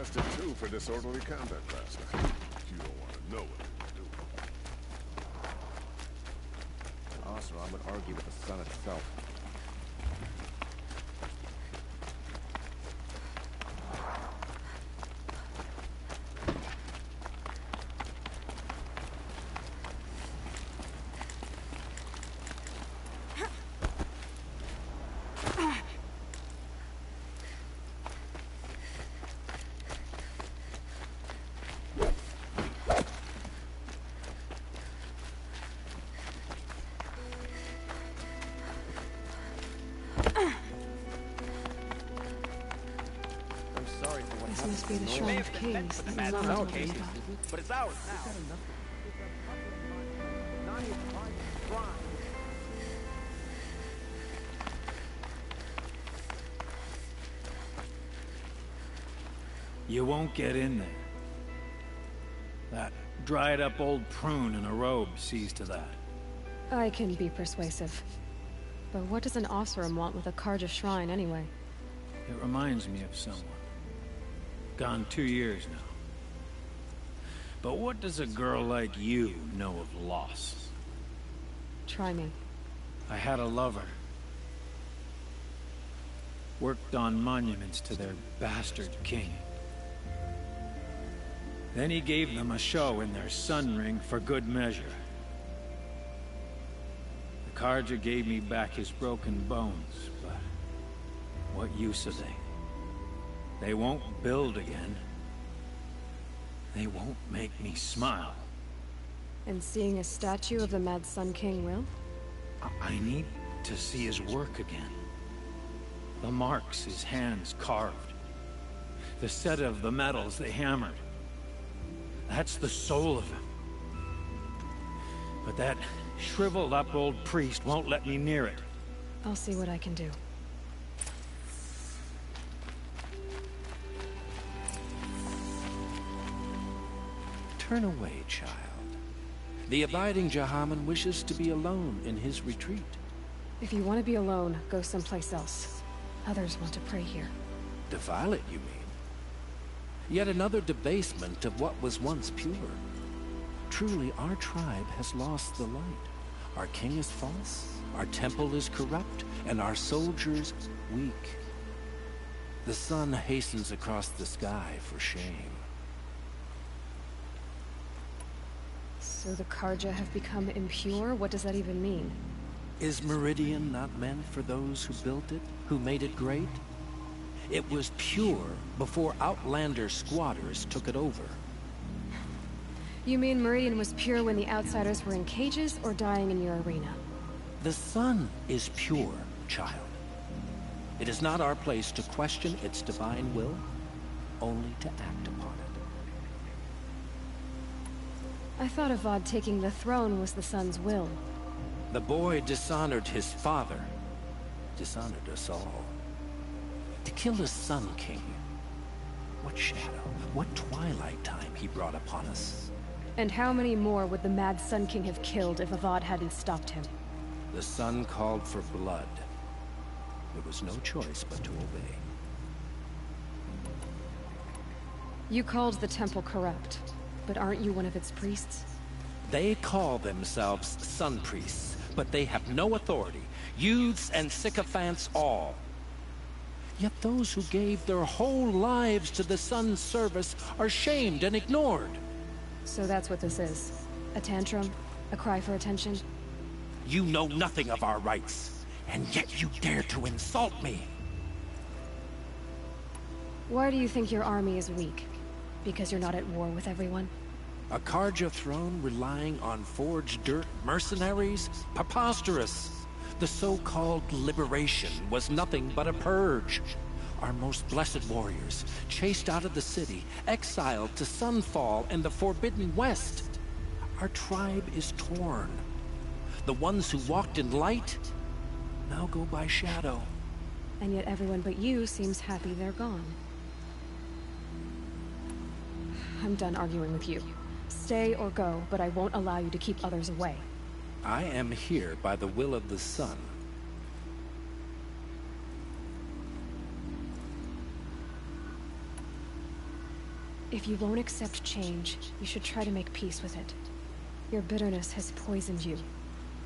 arrested too for disorderly conduct last night. You don't want to know what they were doing. Also, I would argue with the sun itself. This must be the Shrine of Kings that Mom told me about. But it's ours now. You won't get in there. That dried-up old prune in a robe sees to that. I can be persuasive. But what does an Osram want with a Karja shrine anyway? It reminds me of someone. Gone 2 years now. But what does a girl like you know of loss? Try me. I had a lover. Worked on monuments to their bastard king. Then he gave them a show in their sun ring for good measure. The Karja gave me back his broken bones, but what use are they? They won't build again. They won't make me smile. And seeing a statue of the Mad Sun King will? I need to see his work again. The marks his hands carved. The set of the metals they hammered. That's the soul of him. But that shriveled up old priest won't let me near it. I'll see what I can do. Turn away, child. The abiding Jahaman wishes to be alone in his retreat. If you want to be alone, go someplace else. Others want to pray here. Defile it, you mean? Yet another debasement of what was once pure. Truly, our tribe has lost the light. Our king is false, our temple is corrupt, and our soldiers weak. The sun hastens across the sky for shame. So the Karja have become impure? What does that even mean? Is Meridian not meant for those who built it, who made it great? It was pure before Outlander squatters took it over. You mean Meridian was pure when the outsiders were in cages or dying in your arena? The sun is pure, child. It is not our place to question its divine will, only to act upon it. I thought Avad taking the throne was the sun's will. The boy dishonored his father, dishonored us all. To kill the Sun King. What shadow, what twilight time he brought upon us. And how many more would the Mad Sun King have killed if Avad hadn't stopped him? The sun called for blood. There was no choice but to obey. You called the temple corrupt, but aren't you one of its priests? They call themselves sun priests, but they have no authority. Youths and sycophants all. Yet those who gave their whole lives to the sun's service are shamed and ignored. So that's what this is. A tantrum? A cry for attention? You know nothing of our rights, and yet you dare to insult me. Why do you think your army is weak? Because you're not at war with everyone? A Karja throne relying on forged dirt mercenaries? Preposterous! The so-called liberation was nothing but a purge. Our most blessed warriors, chased out of the city, exiled to Sunfall and the Forbidden West. Our tribe is torn. The ones who walked in light now go by shadow. And yet everyone but you seems happy they're gone. I'm done arguing with you. Stay or go, but I won't allow you to keep others away. I am here by the will of the sun. If you won't accept change, you should try to make peace with it. Your bitterness has poisoned you.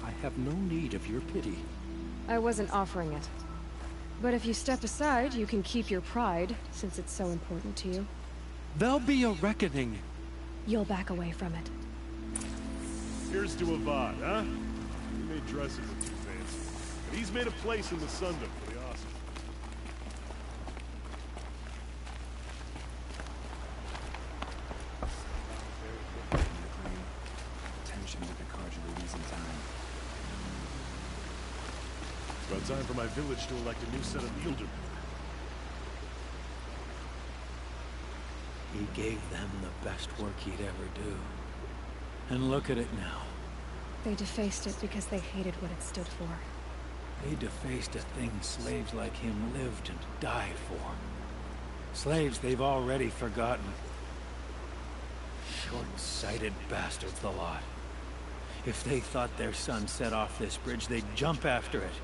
I have no need of your pity. I wasn't offering it. But if you step aside, you can keep your pride, since it's so important to you. There'll be a reckoning. You'll back away from it. Here's to Avad, huh? He made dresses look too fancy. But he's made a place in the Sundom for the awesome. Tension with the Carja losing time. It's about time for my village to elect a new set of Eildermen. He gave them the best work he'd ever do. And look at it now. They defaced it because they hated what it stood for. They defaced a thing slaves like him lived and died for. Slaves they've already forgotten. Short-sighted bastards, the lot. If they thought their son set off this bridge, they'd jump after it.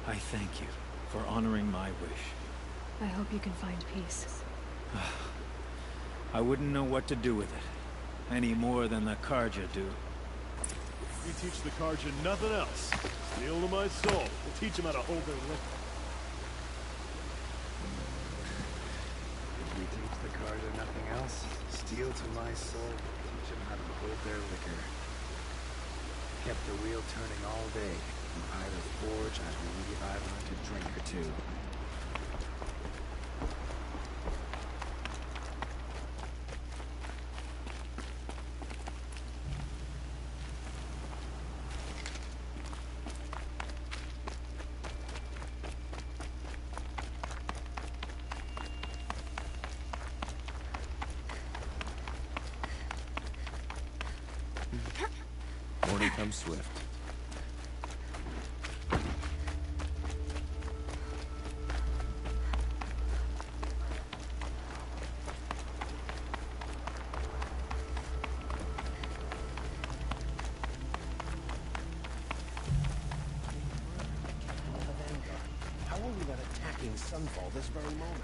I thank you for honoring my wish. I hope you can find peace. I wouldn't know what to do with it, any more than the Carja do. We teach the Carja nothing else. Steal to my soul. We'll teach them how to hold their liquor. If we teach the Carja nothing else, steal to my soul, teach them how to hold their liquor. Kept the wheel turning all day. You either forge, I believe I've learned a drink or two. Morning comes swift. How are we not attacking Sunfall this very moment?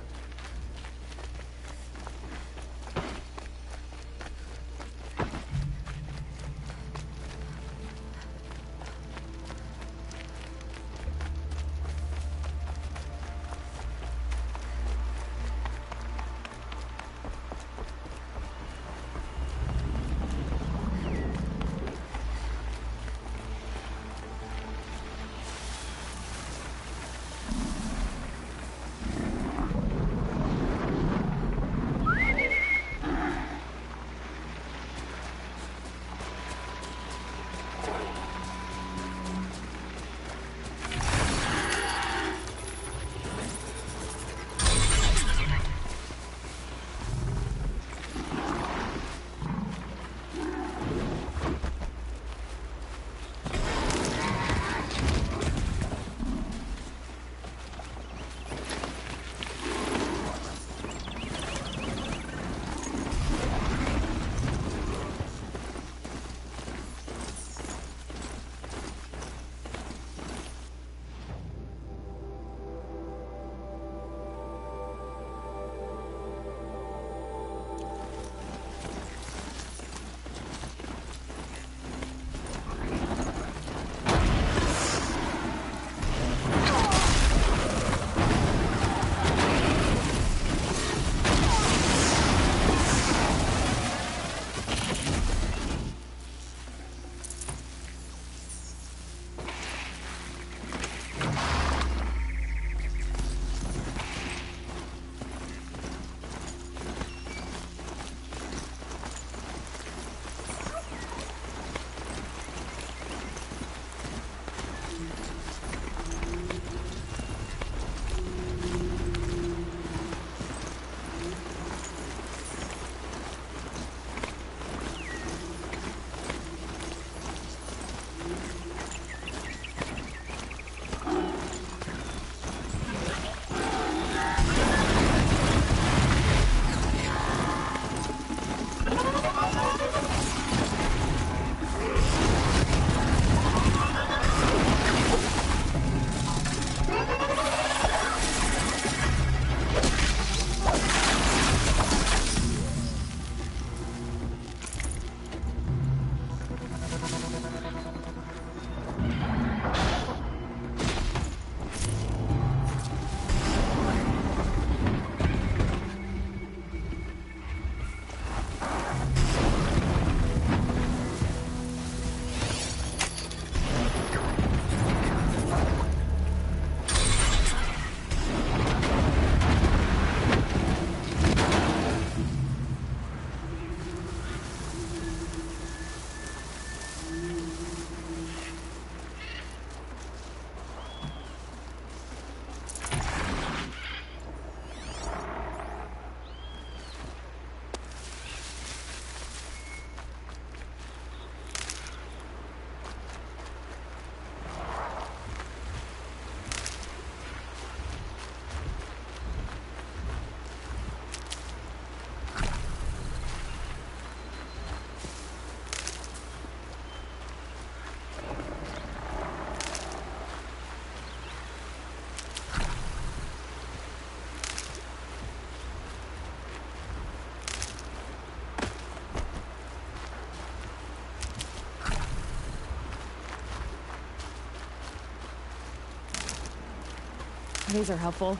These are helpful.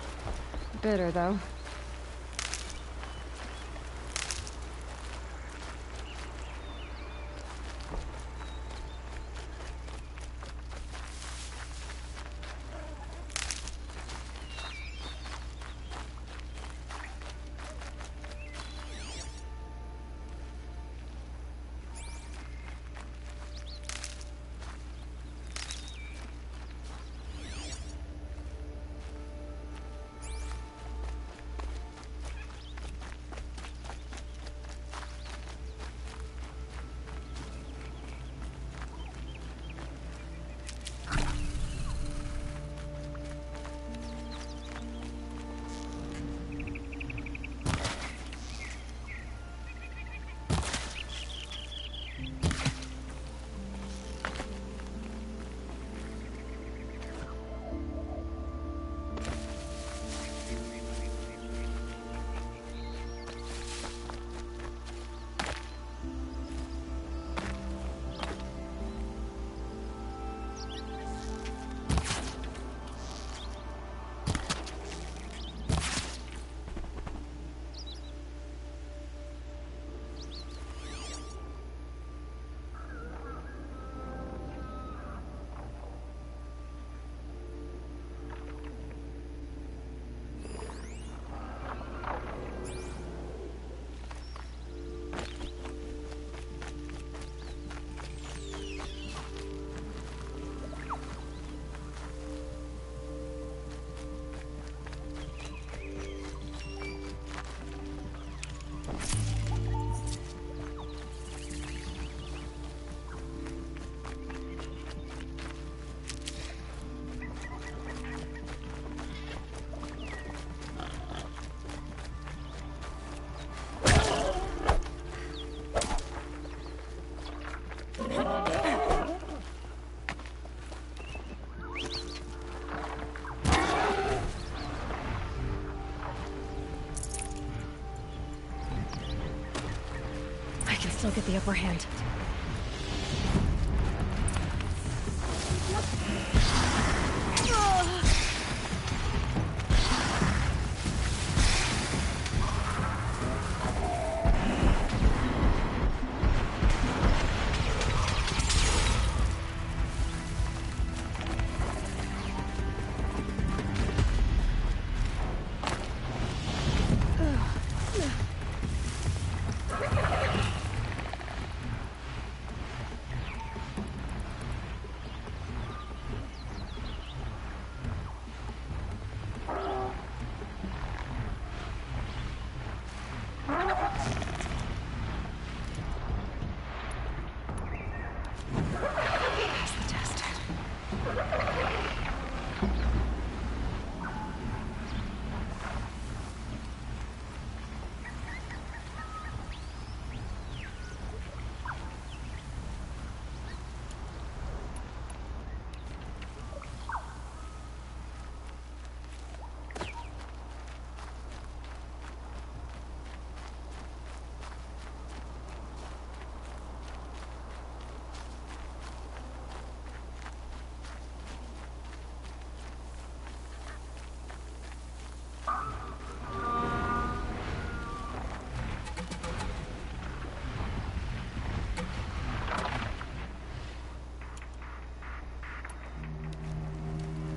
Bitter, though. Still get the upper hand.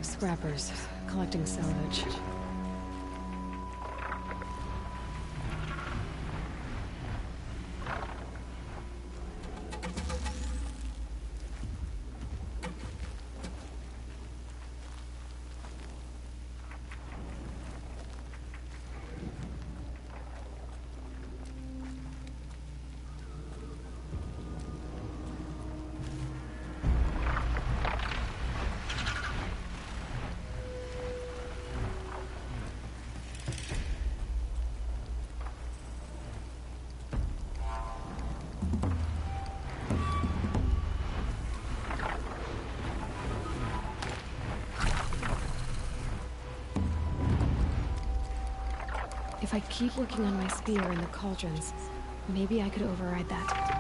Scrappers, collecting salvage. If I keep working on my spear in the cauldrons, maybe I could override that.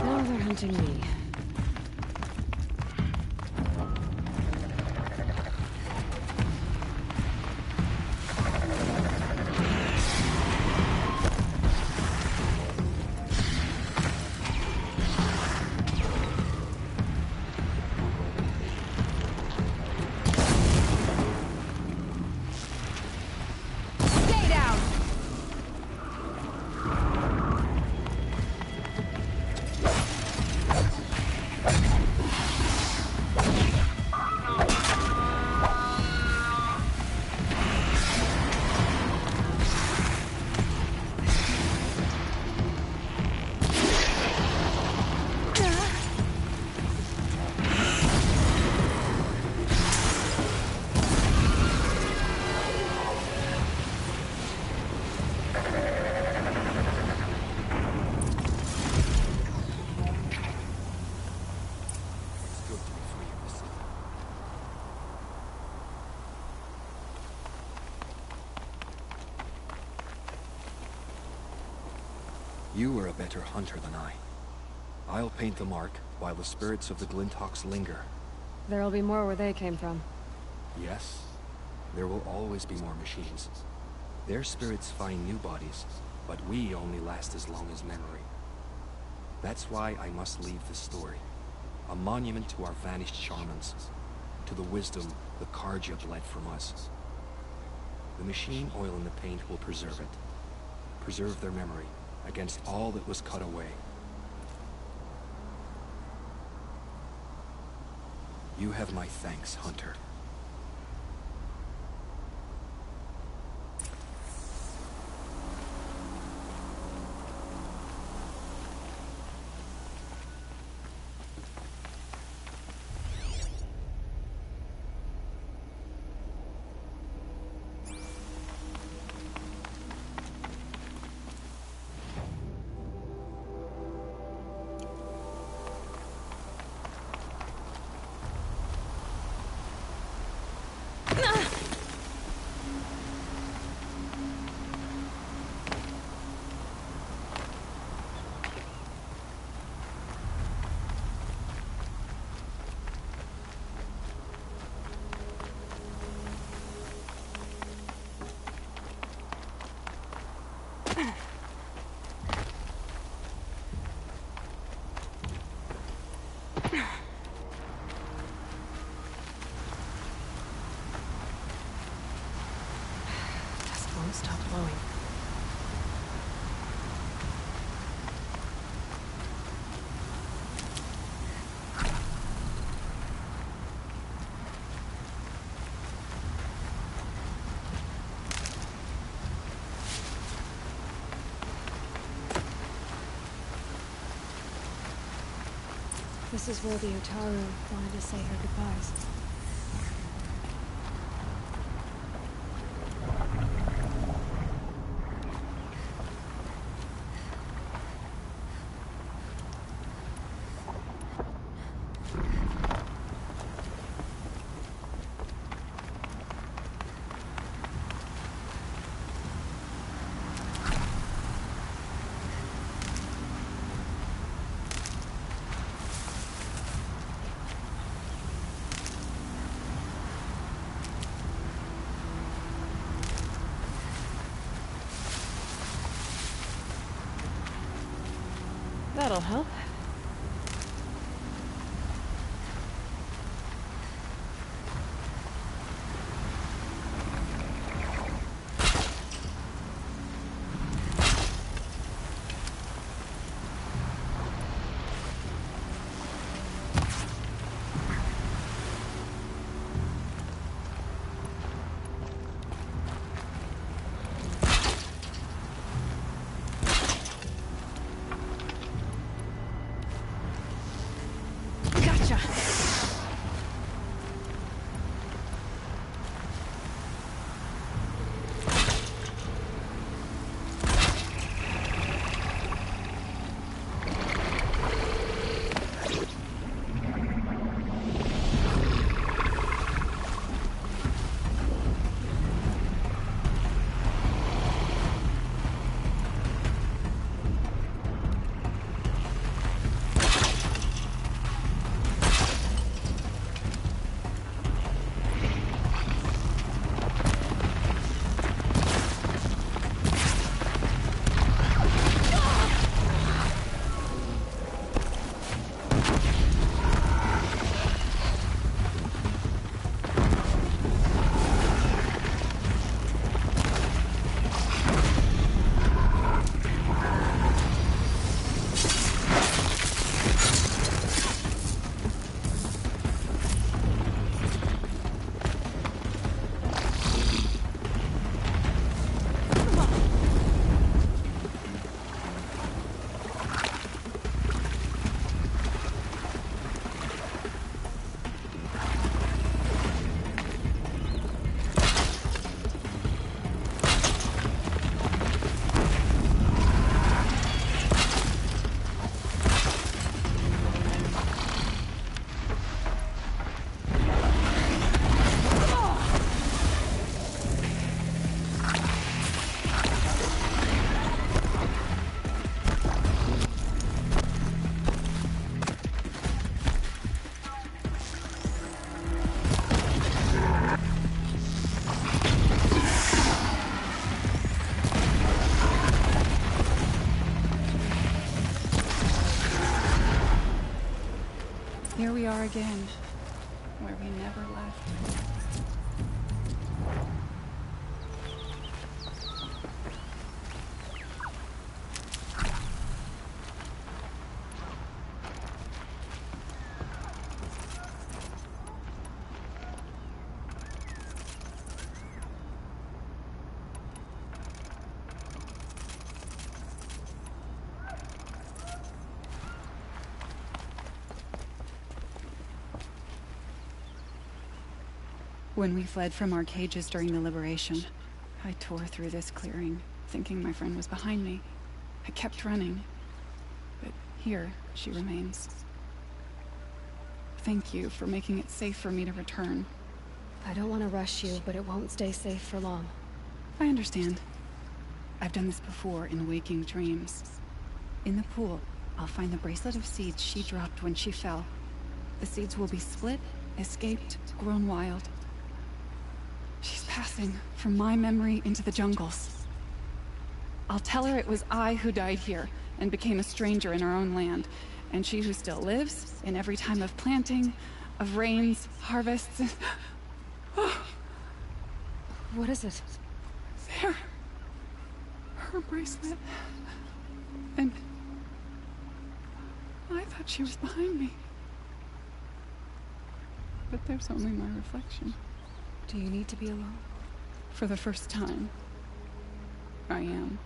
Now they're hunting me. You are a better hunter than I. I'll paint the mark while the spirits of the Glinthawks linger. There'll be more where they came from. Yes, there will always be more machines. Their spirits find new bodies, but we only last as long as memory. That's why I must leave this story. A monument to our vanished shamans, to the wisdom the Karja bled from us. The machine oil in the paint will preserve it. Preserve their memory against all that was cut away. You have my thanks, Hunter. Stop blowing. This is where the Otaru wanted to say her goodbyes. That'll help. Here we are again, where we never left. When we fled from our cages during the liberation, I tore through this clearing, thinking my friend was behind me. I kept running, but here she remains. Thank you for making it safe for me to return. I don't want to rush you, but it won't stay safe for long. I understand. I've done this before in waking dreams. In the pool, I'll find the bracelet of seeds she dropped when she fell. The seeds will be split, escaped, grown wild. She's passing from my memory into the jungles. I'll tell her it was I who died here and became a stranger in our own land, and she who still lives in every time of planting, of rains, harvests. What is it? There. Her bracelet. And I thought she was behind me. But there's only my reflection. Do you need to be alone? For the first time, I am.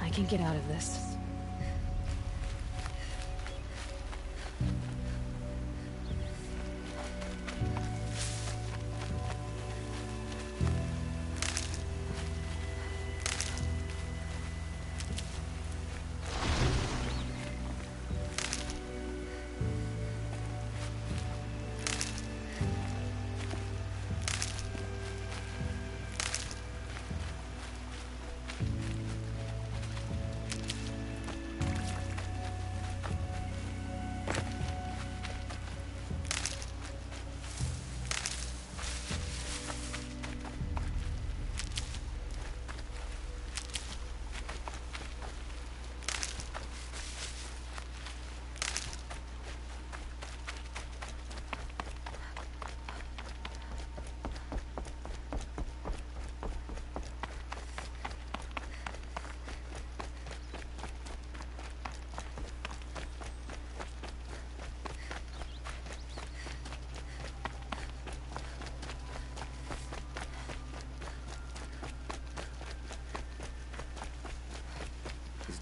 I can get out of this.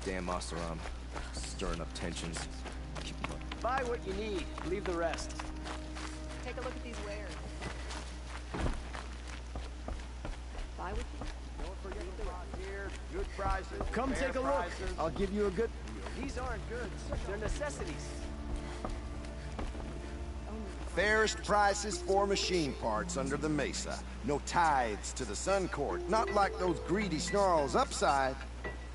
Damn Oseram. Stirring up tensions. Buy what you need, leave the rest. Take a look at these wares. Buy what you need. Don't forget the lot here. Good prices. Come fair take a look. prices. I'll give you a good... These aren't goods. They're necessities. Fairest prices for machine parts under the mesa. No tithes to the Sun Court. Not like those greedy snarls upside.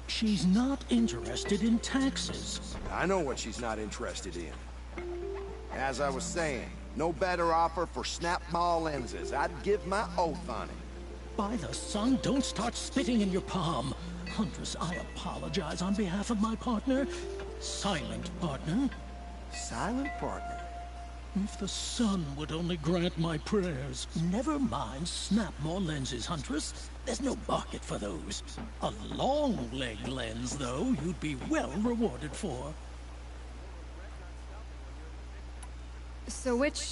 She's not interested in taxes. I know what she's not interested in. As I was saying, no better offer for snap-ball lenses. I'd give my oath on it. By the sun, don't start spitting in your palm. Huntress, I apologize on behalf of my partner. Silent partner. Silent partner? If the sun would only grant my prayers. Never mind snap more lenses, Huntress. There's no market for those. A long leg lens, though, you'd be well rewarded for. So which,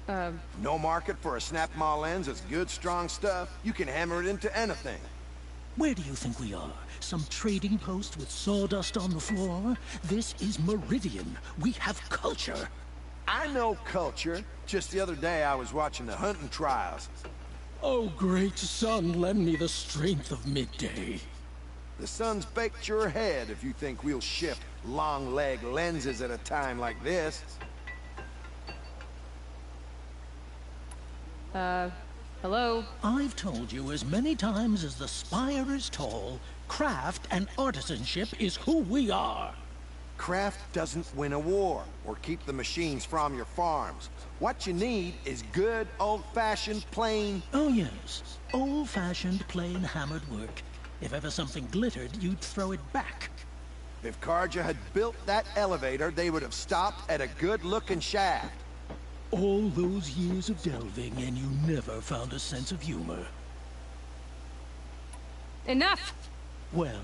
No market for a snap-maw lens is good, strong stuff. You can hammer it into anything. Where do you think we are? Some trading post with sawdust on the floor? This is Meridian. We have culture. I know culture. Just the other day I was watching the hunting trials. Oh, great sun, lend me the strength of midday. The sun's baked your head if you think we'll shift long leg lenses at a time like this. hello? I've told you as many times as the spire is tall, craft and artisanship is who we are. Craft doesn't win a war or keep the machines from your farms. What you need is good, old-fashioned, plain... Oh, yes. Old-fashioned, plain hammered work. If ever something glittered, you'd throw it back. If Karja had built that elevator, they would have stopped at a good-looking shaft. All those years of delving, and you never found a sense of humor. Enough! Well?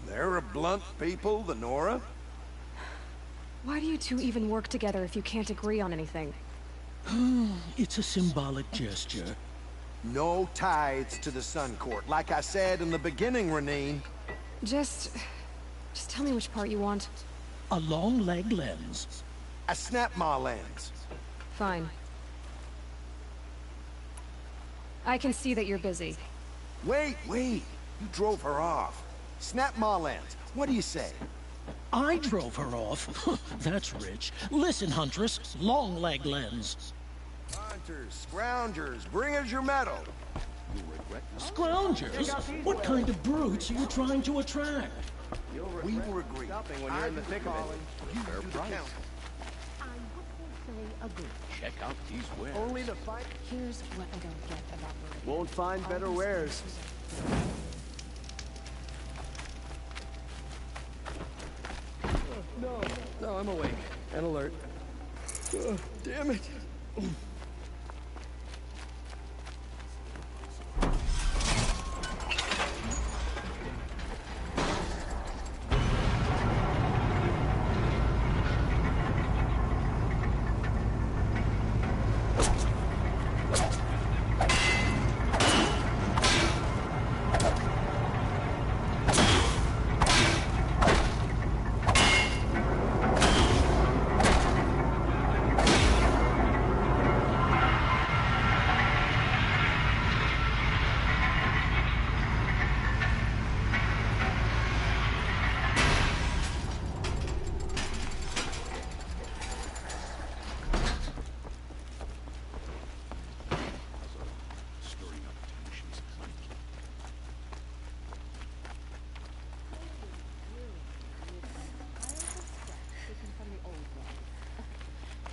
They're a blunt people, the Nora. Why do you two even work together if you can't agree on anything? It's a symbolic gesture. No tithes to the Sun Court, like I said in the beginning, Renine. Just tell me which part you want. A long leg lens. A snap-maw lens. Fine. I can see that you're busy. Wait. You drove her off. Snap-maw lens. What do you say? I drove her off? That's rich. Listen, Huntress. Long leg lens. Hunters, scroungers, bring us your metal. Scroungers? What kind of brutes are you trying to attract? We were agreed. Stopping when you're in the thick of it. You do the count. Check out these wares. Only to find... Here's what I don't get about Meridian. Won't find better wares. No, I'm awake and alert. Damn it.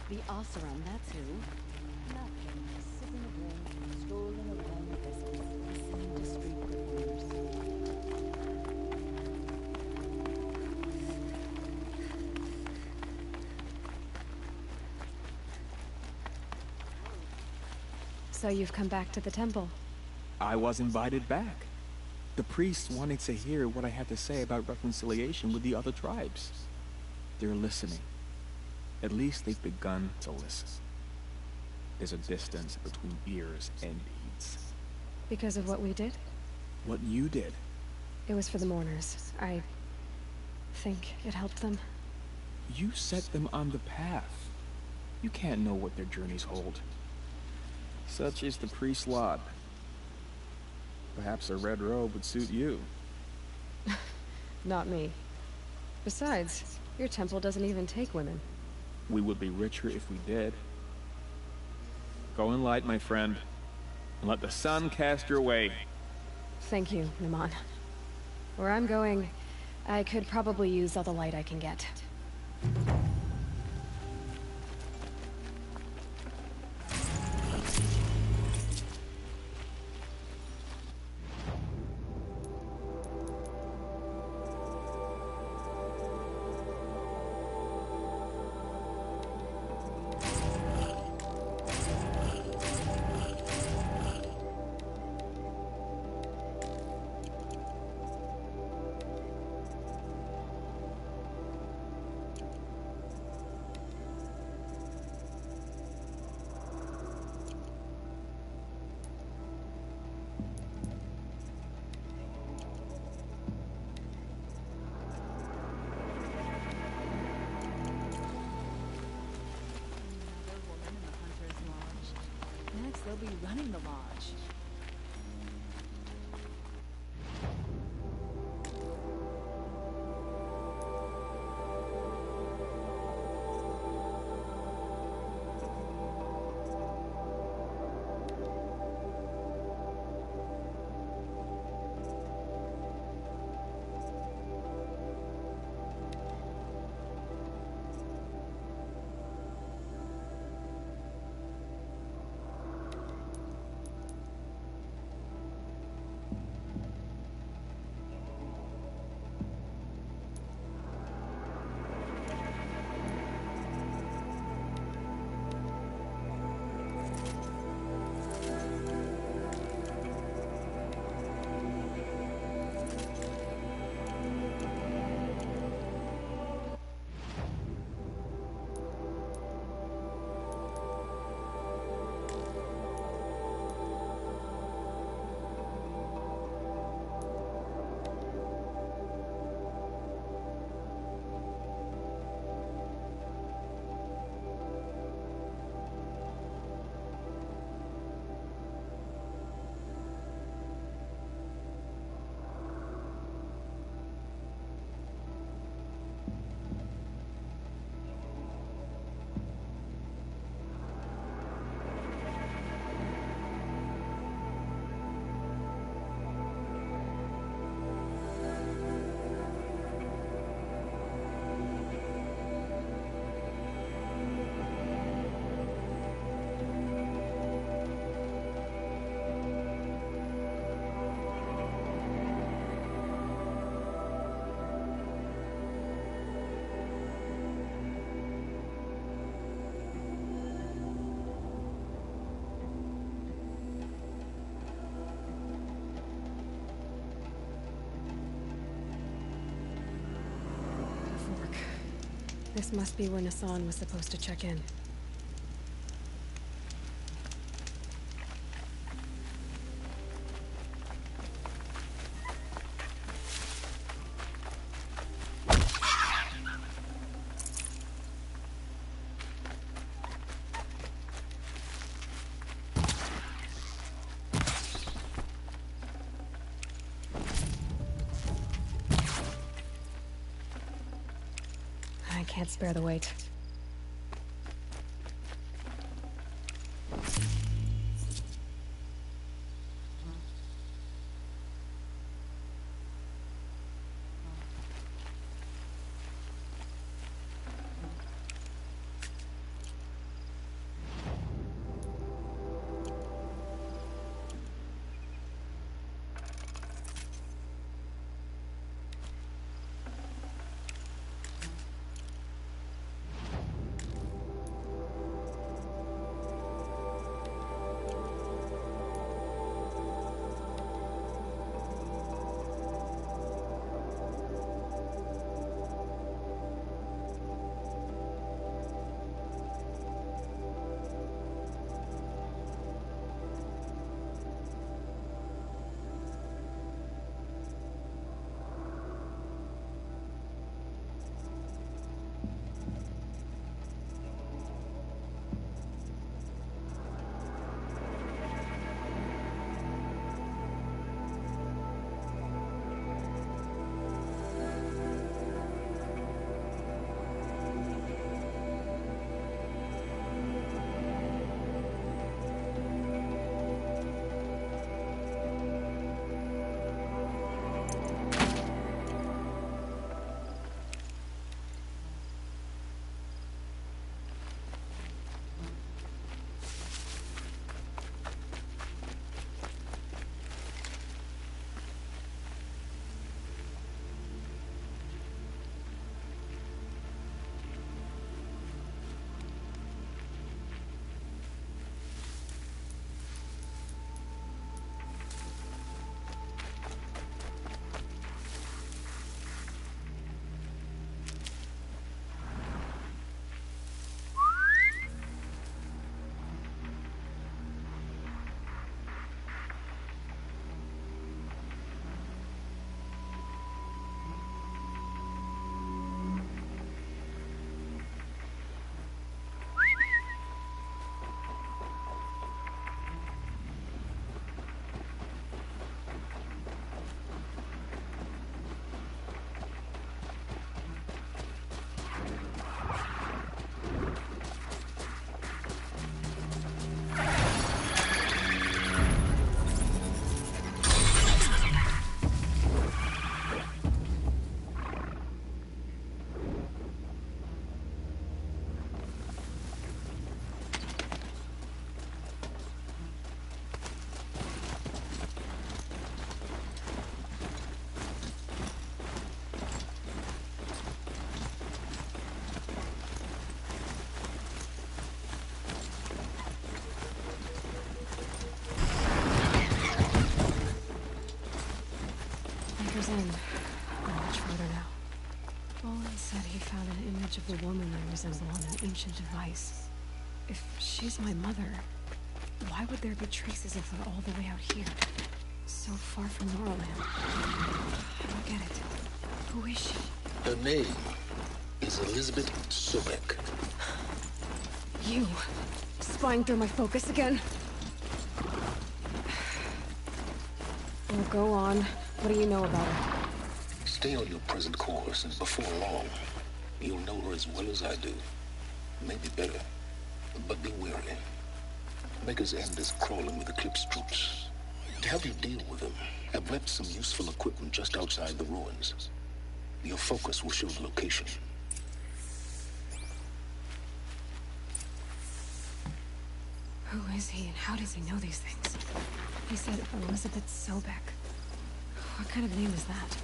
The Oseram, that's who. Nothing, sipping a drink, strolling along the biscuits, listening to street performers. So you've come back to the temple. I was invited back. The priests wanted to hear what I had to say about reconciliation with the other tribes. They're listening. At least they've begun to listen. There's a distance between ears and deeds. Because of what we did? What you did. It was for the mourners. think it helped them. You set them on the path. You can't know what their journeys hold. Such is the priest's lot. Perhaps a red robe would suit you. Not me. Besides, your temple doesn't even take women. We would be richer if we did. Go in light, my friend, and let the sun cast your way. Thank you, Naman. Where I'm going, I could probably use all the light I can get. They'll be running the lodge. This must be where Nassan was supposed to check in. I can't spare the weight. the woman I resemble on an ancient device. If she's my mother, why would there be traces of her all the way out here? So far from Norland. I don't get it. Who is she? Her name is Elizabeth Sobek. You. Spying through my focus again? Well, go on. What do you know about her? Stay on your present course, and before long, you'll know her as well as I do. Maybe better, but be wary. Maker's End is crawling with Eclipse troops. To help you deal with them, I've left some useful equipment just outside the ruins. Your focus will show the location. Who is he and how does he know these things? He said Elizabeth Sobek. What kind of name is that?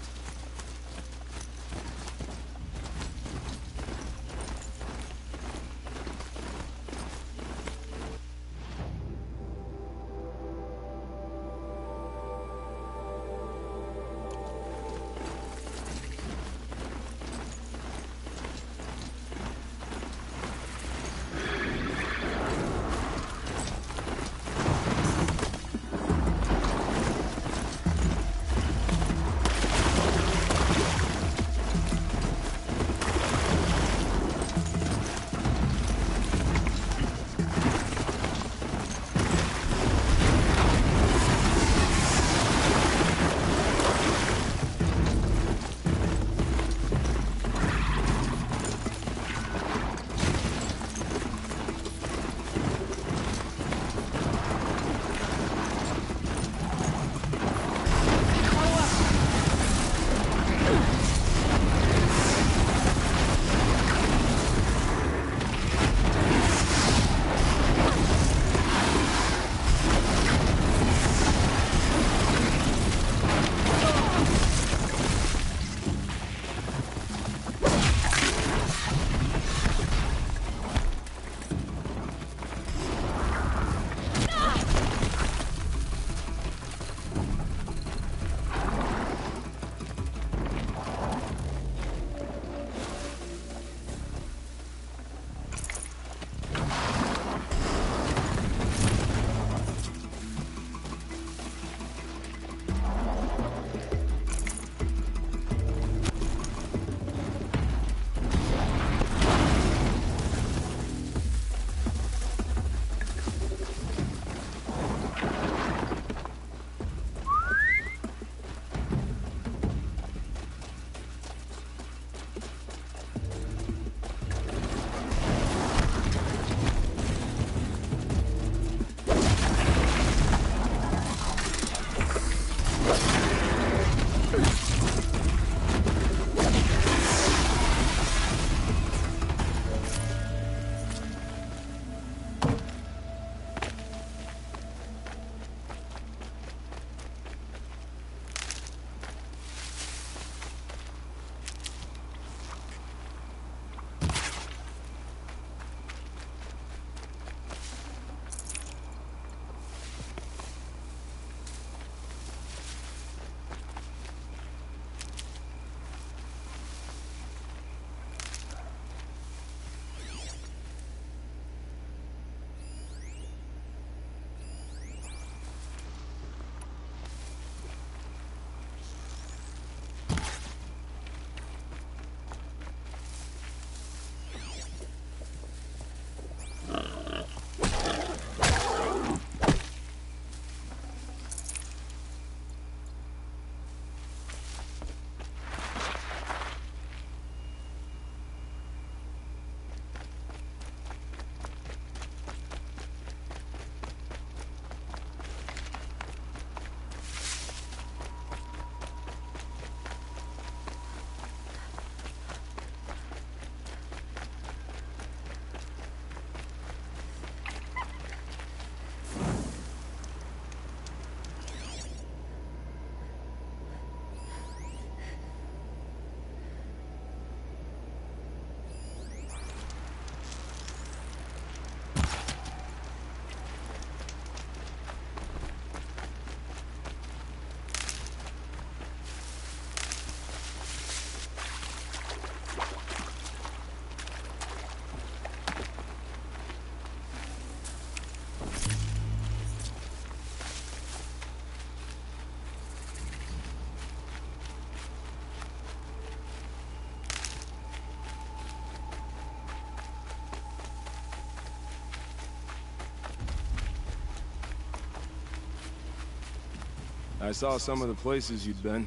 I saw some of the places you'd been.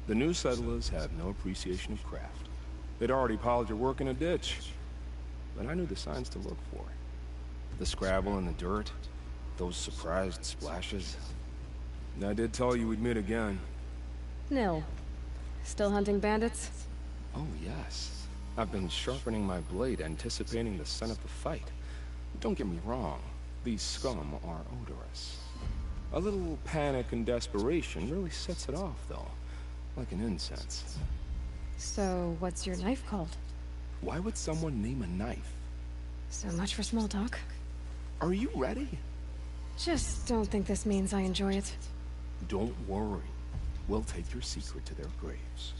The new settlers had no appreciation of craft. They'd already piled your work in a ditch. But I knew the signs to look for. The scrabble in the dirt, those surprised splashes. And I did tell you we'd meet again. Nil. Still hunting bandits? Oh, yes. I've been sharpening my blade, anticipating the scent of the fight. Don't get me wrong, these scum are odorous. A little panic and desperation really sets it off, though. Like an incense. So, what's your knife called? Why would someone name a knife? So much for small talk. Are you ready? Just don't think this means I enjoy it. Don't worry. We'll take your secret to their graves.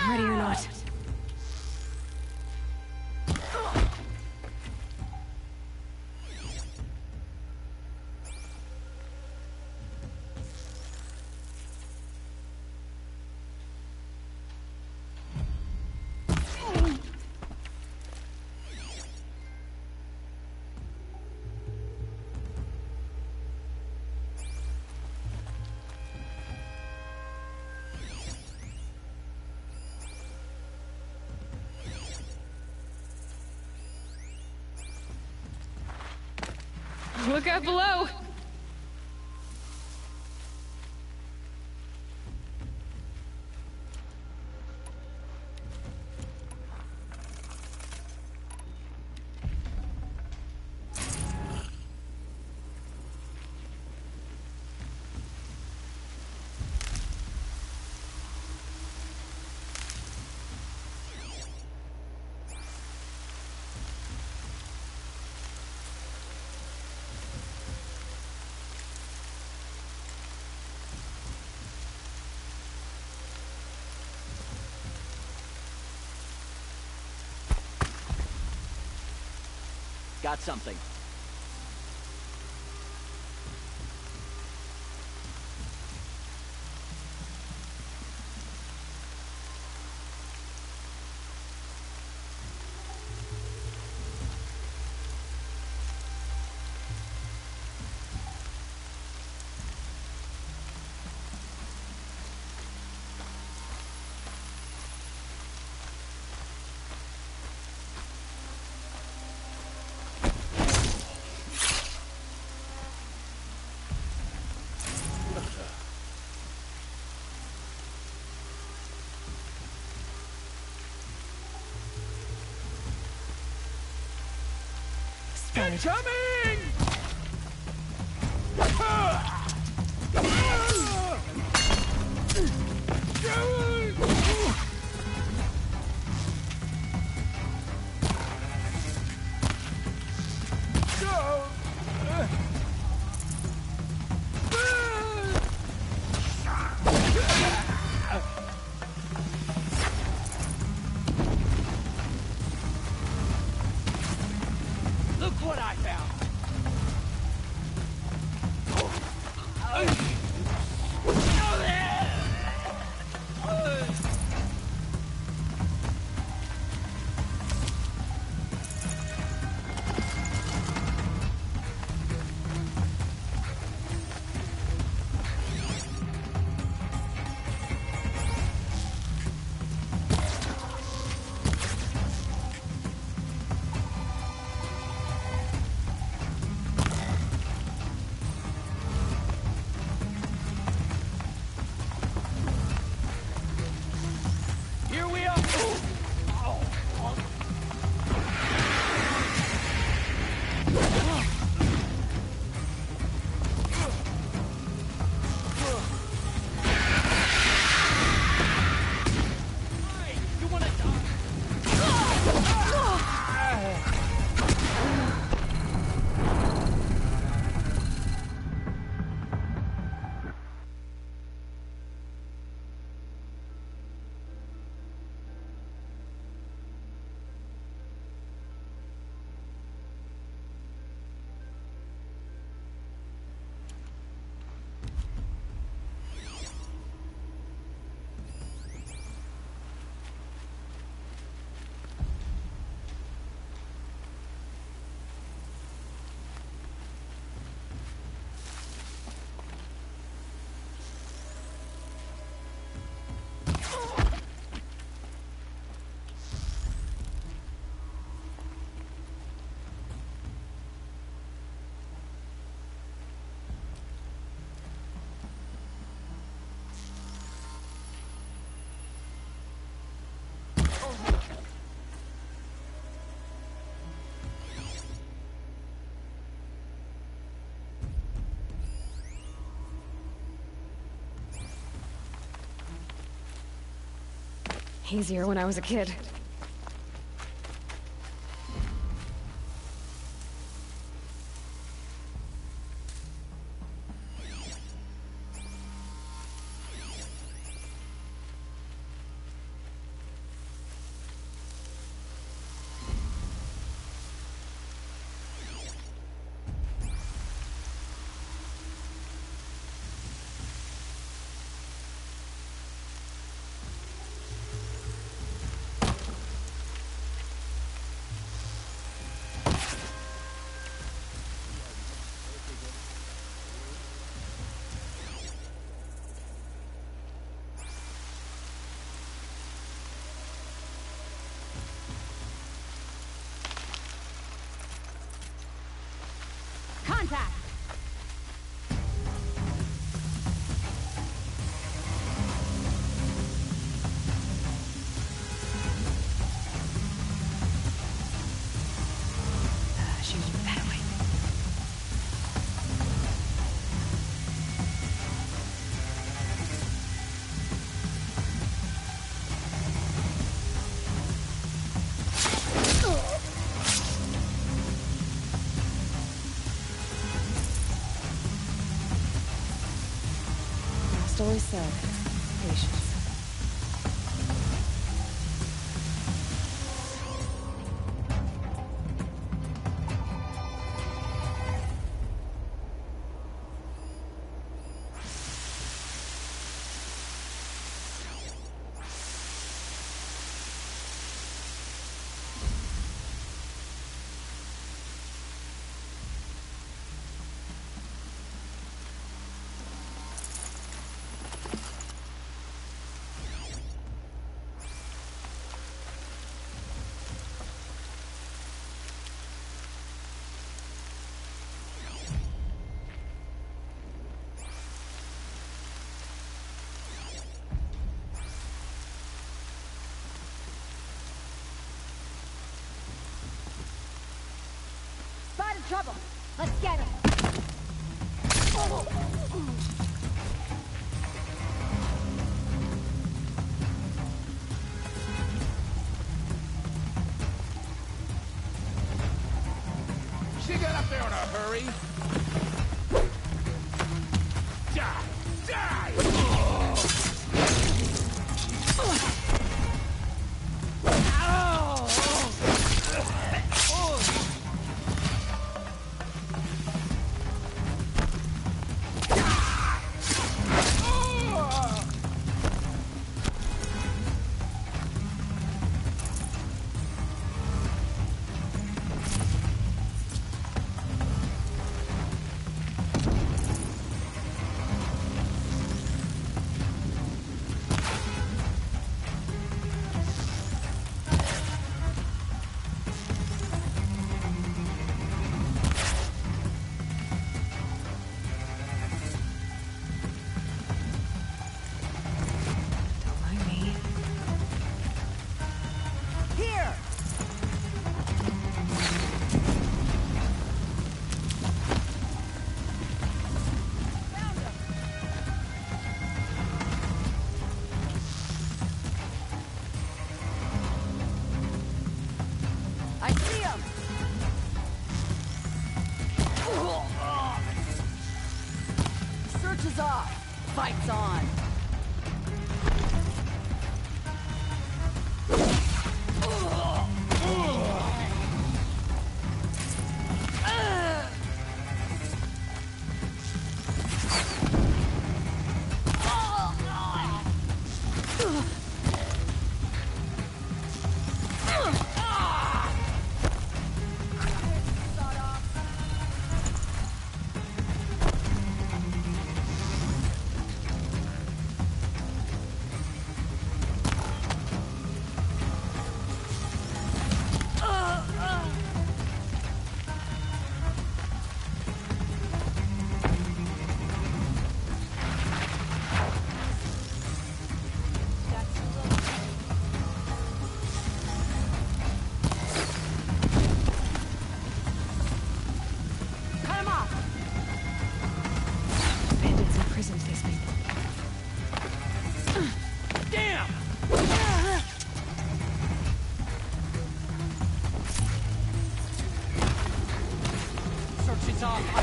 Ready or not. Look out below! Got something. Incoming! Look what I found! Easier when I was a kid. Contact! Shoot that way. Always said, patience. Spotted trouble! Let's get him! She got up there in a hurry. Die! Die! Fight's on! face off.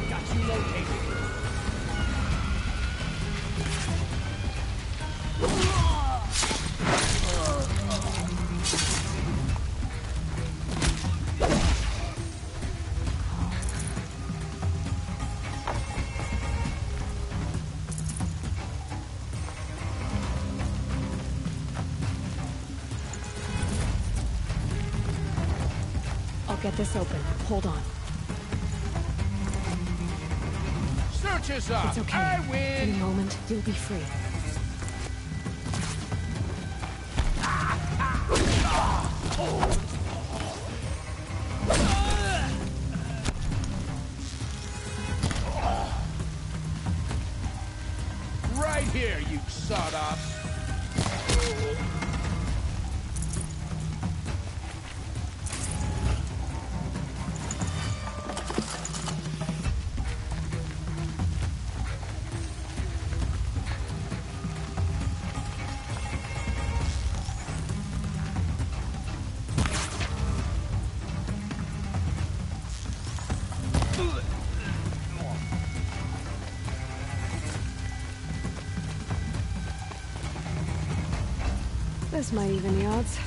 Got you located. Get this open. Hold on. Search us up. It's okay. I win. In a moment, you'll be free. Right here, you sawdust. This might even the odds.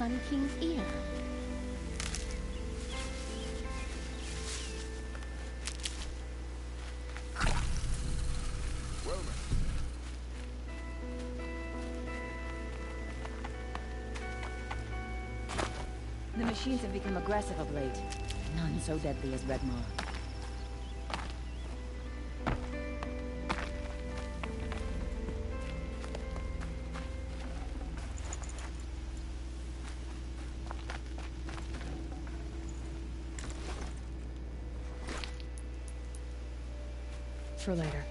Sun King's ear. The machines have become aggressive of late. None so deadly as Redmaw. For later.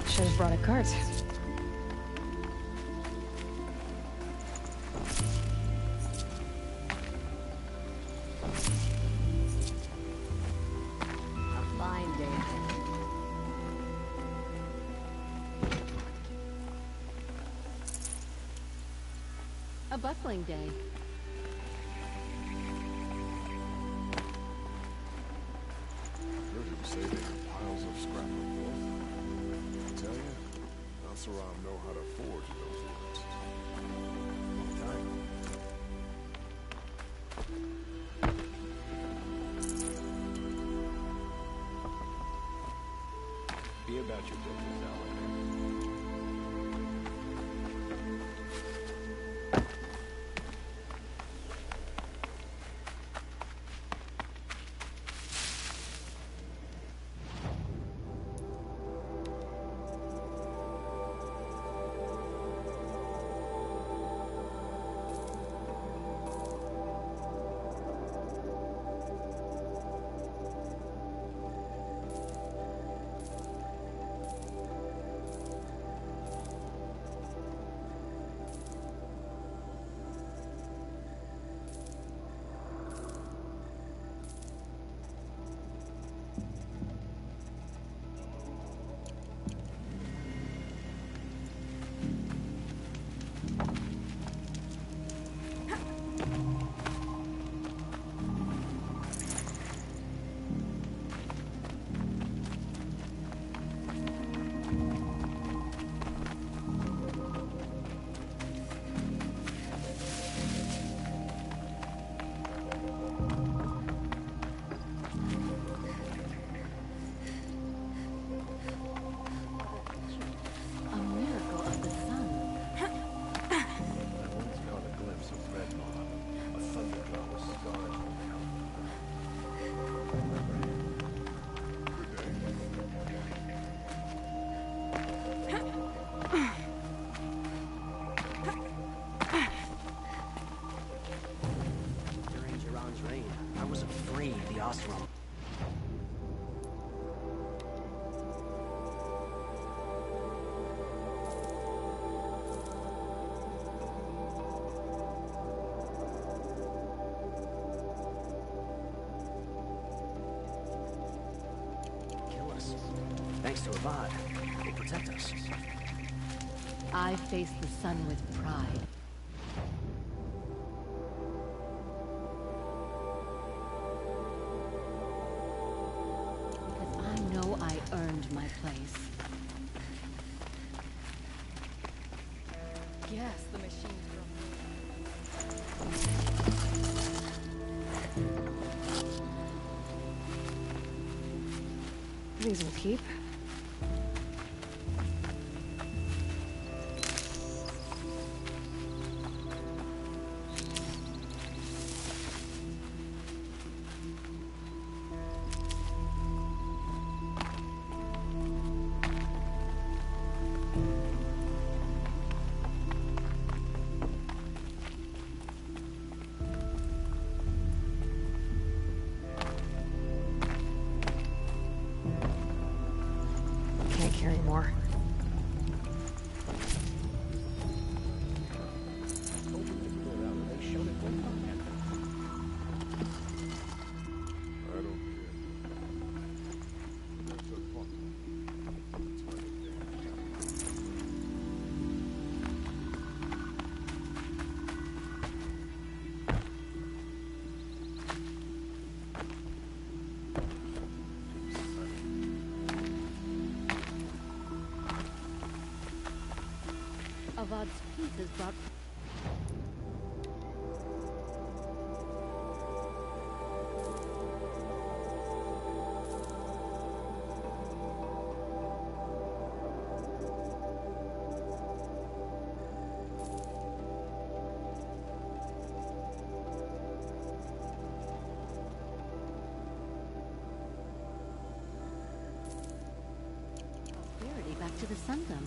Should have brought a cart. A fine day. A bustling day. Heard him say they have piles of scrap of wood. Tell you, Asaram know how to forge those words. Be about your business, Alec. Osram. Kill us. Thanks to Avad, they protect us. I face the sun with pride. Because I know I earned my place. Yes, the machines These will keep. Avad's pieces brought... back to the Sundom.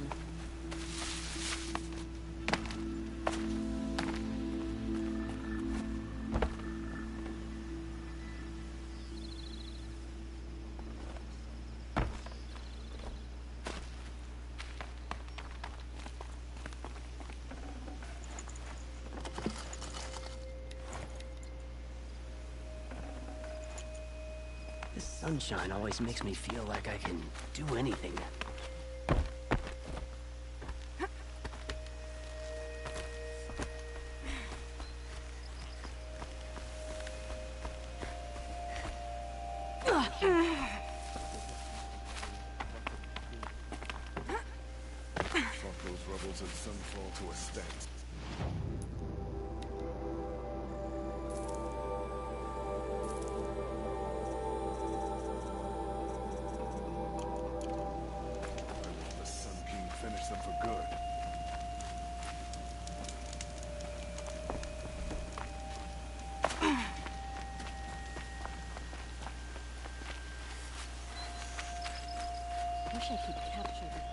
This sunshine always makes me feel like I can do anything. Fuck those rebels and Sunfall to a stand. The Sun King finish them for good. Wish I could capture this.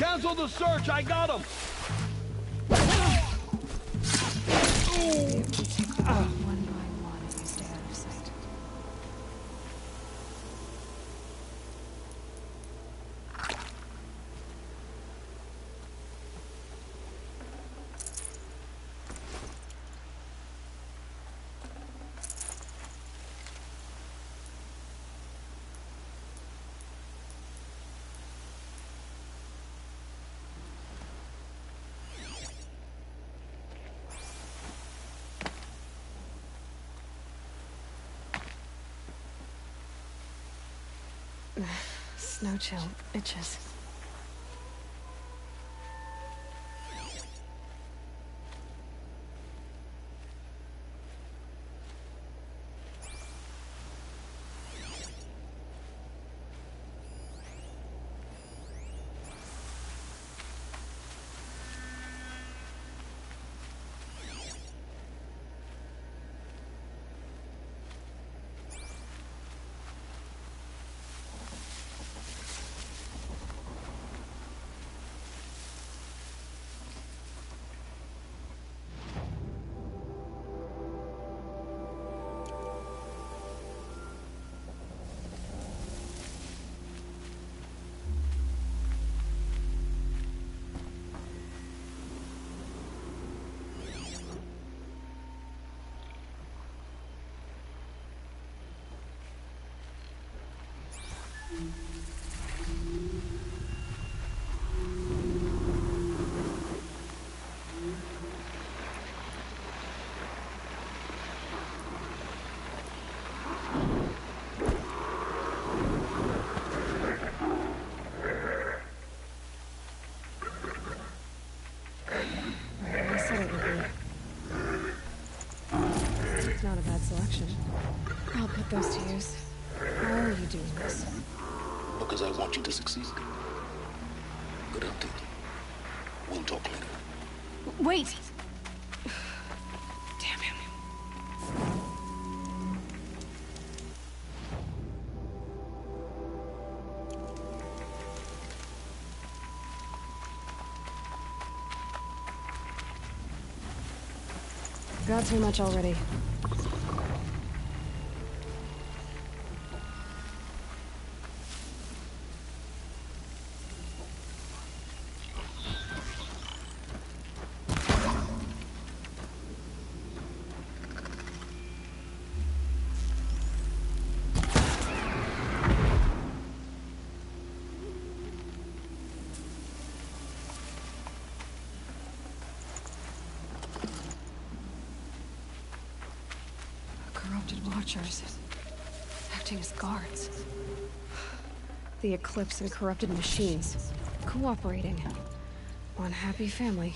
Cancel the search! I got him! One by one, if you stay out of sight. Snow chill itches. I said it would be. Not a bad selection. I'll put those to use. How are you doing this? Because I want you to succeed. Good hunting. We'll talk later. Wait! Damn him. Got too much already. Corrupted watchers, acting as guards. The Eclipse and corrupted machines, cooperating. One happy family.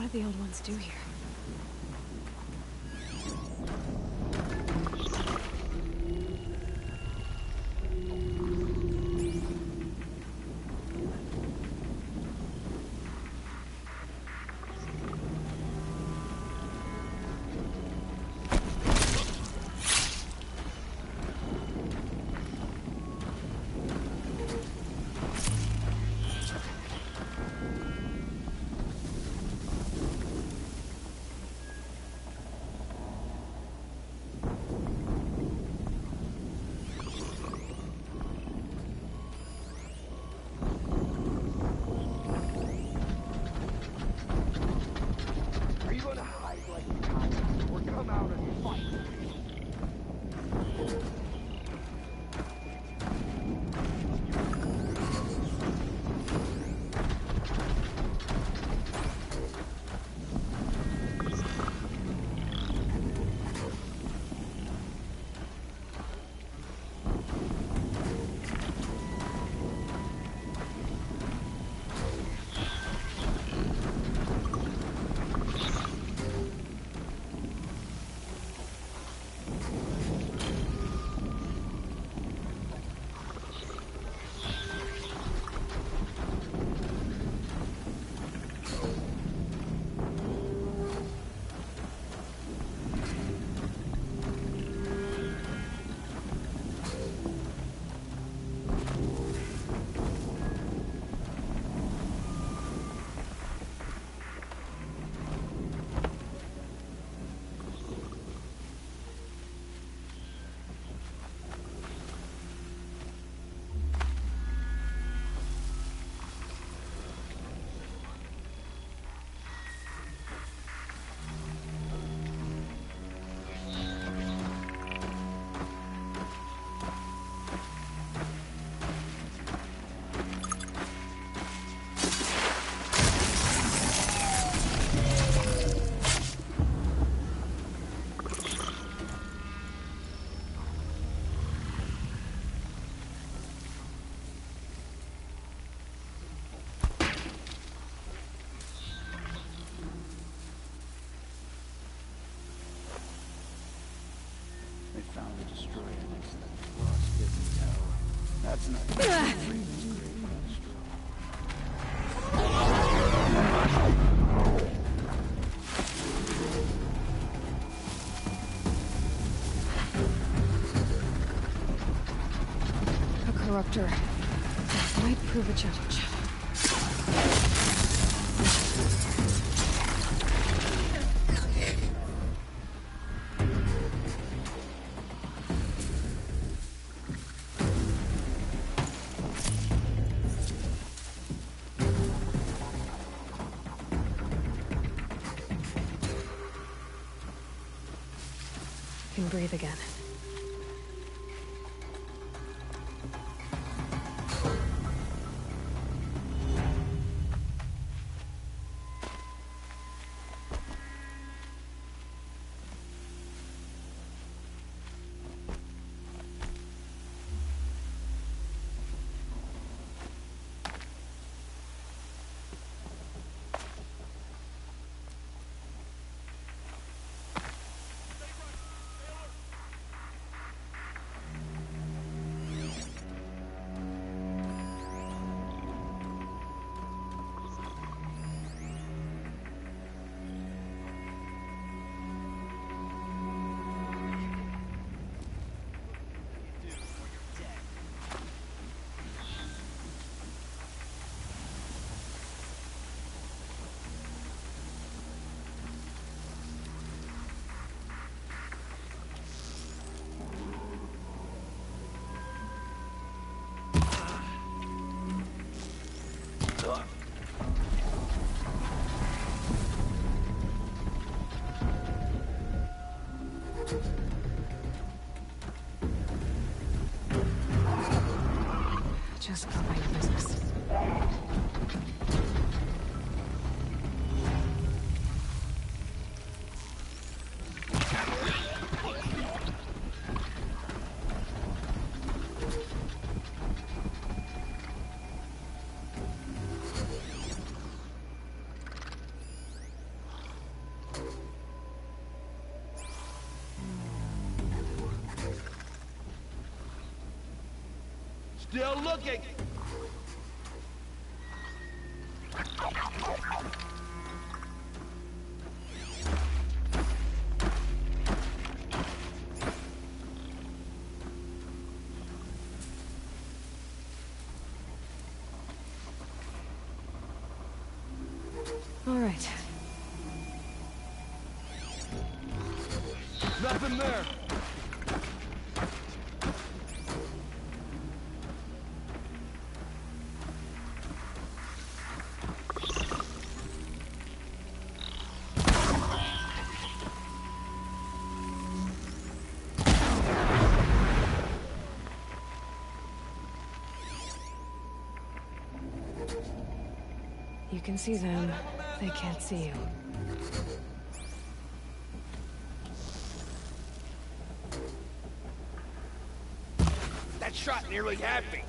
What do the old ones do here? They found the destroyer next to the frost-bitten tower. That's not good. A corruptor. Might prove a challenge. Can breathe again. Just go about your business. Still looking. All right. Nothing there. You can see them. They can't see you. That shot nearly had me.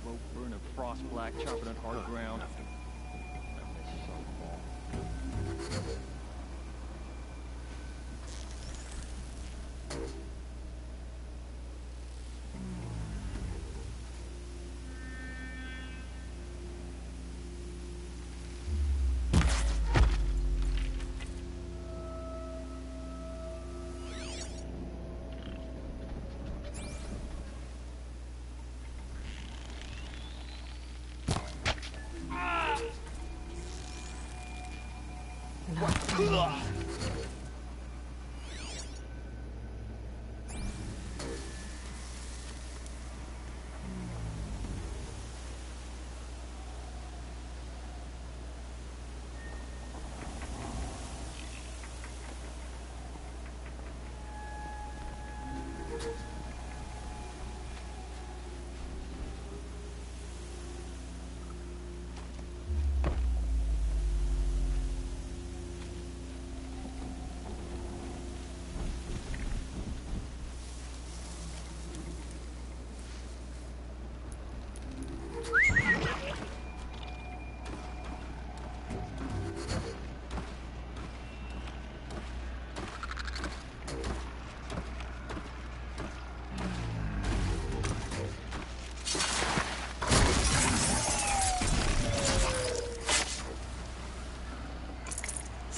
Rope burning frost black, chopping on hard ground.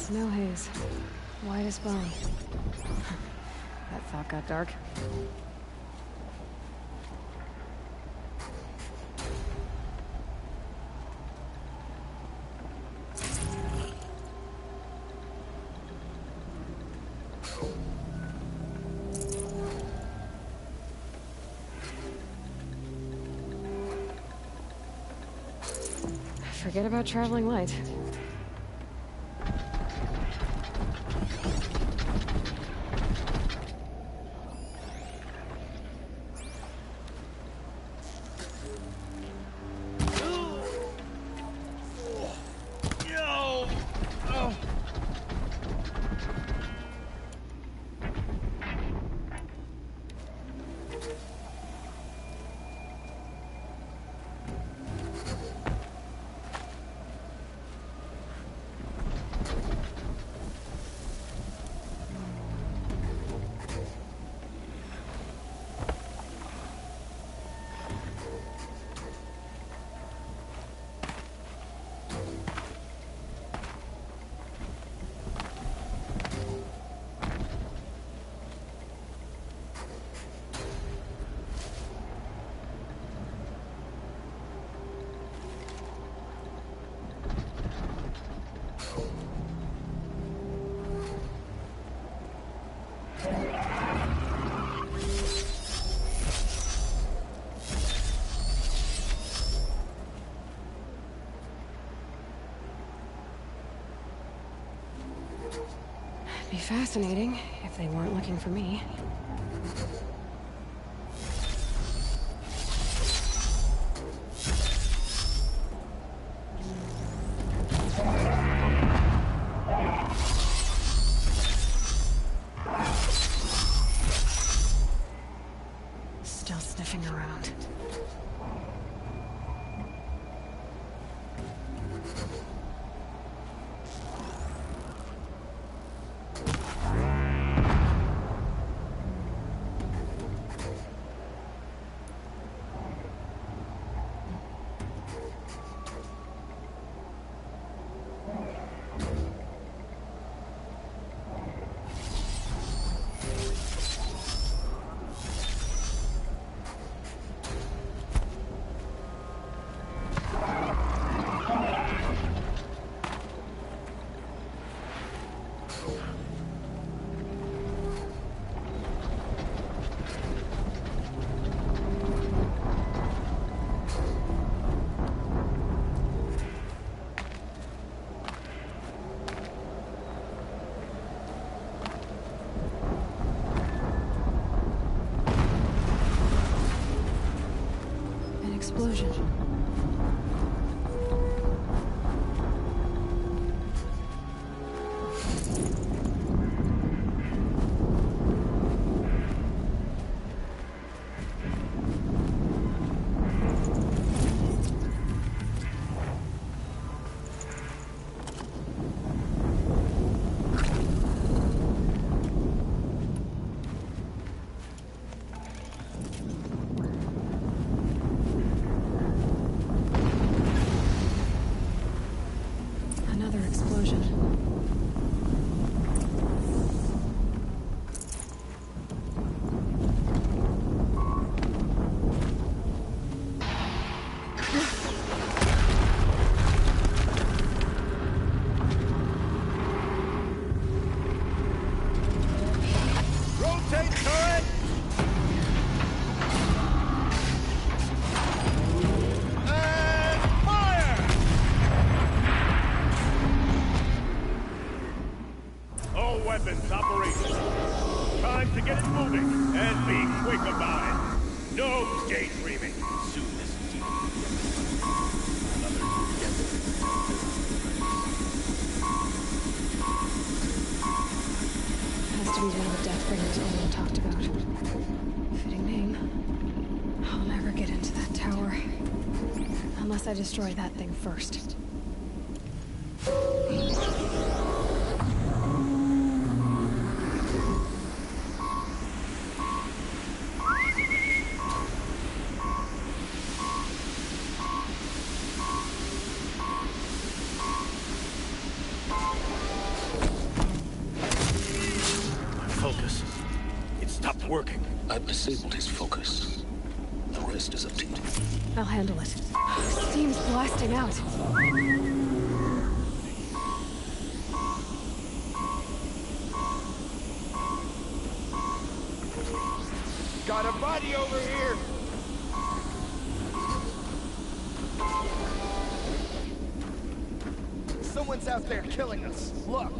Snow haze. White as bone. That thought got dark. Forget about traveling light. Be fascinating if they weren't looking for me. Still sniffing around. Explosion. weapons operation. Time to get it moving, and be quick about it. No daydreaming. Soon this deep. Has to be one of the Deathbringers Owen talked about. Fitting name. I'll never get into that tower. Unless I destroy that thing first. Focus. It stopped working. I've disabled his focus. The rest is up to you. I'll handle it. Steam's blasting out. Got a body over here! Someone's out there killing us. Look!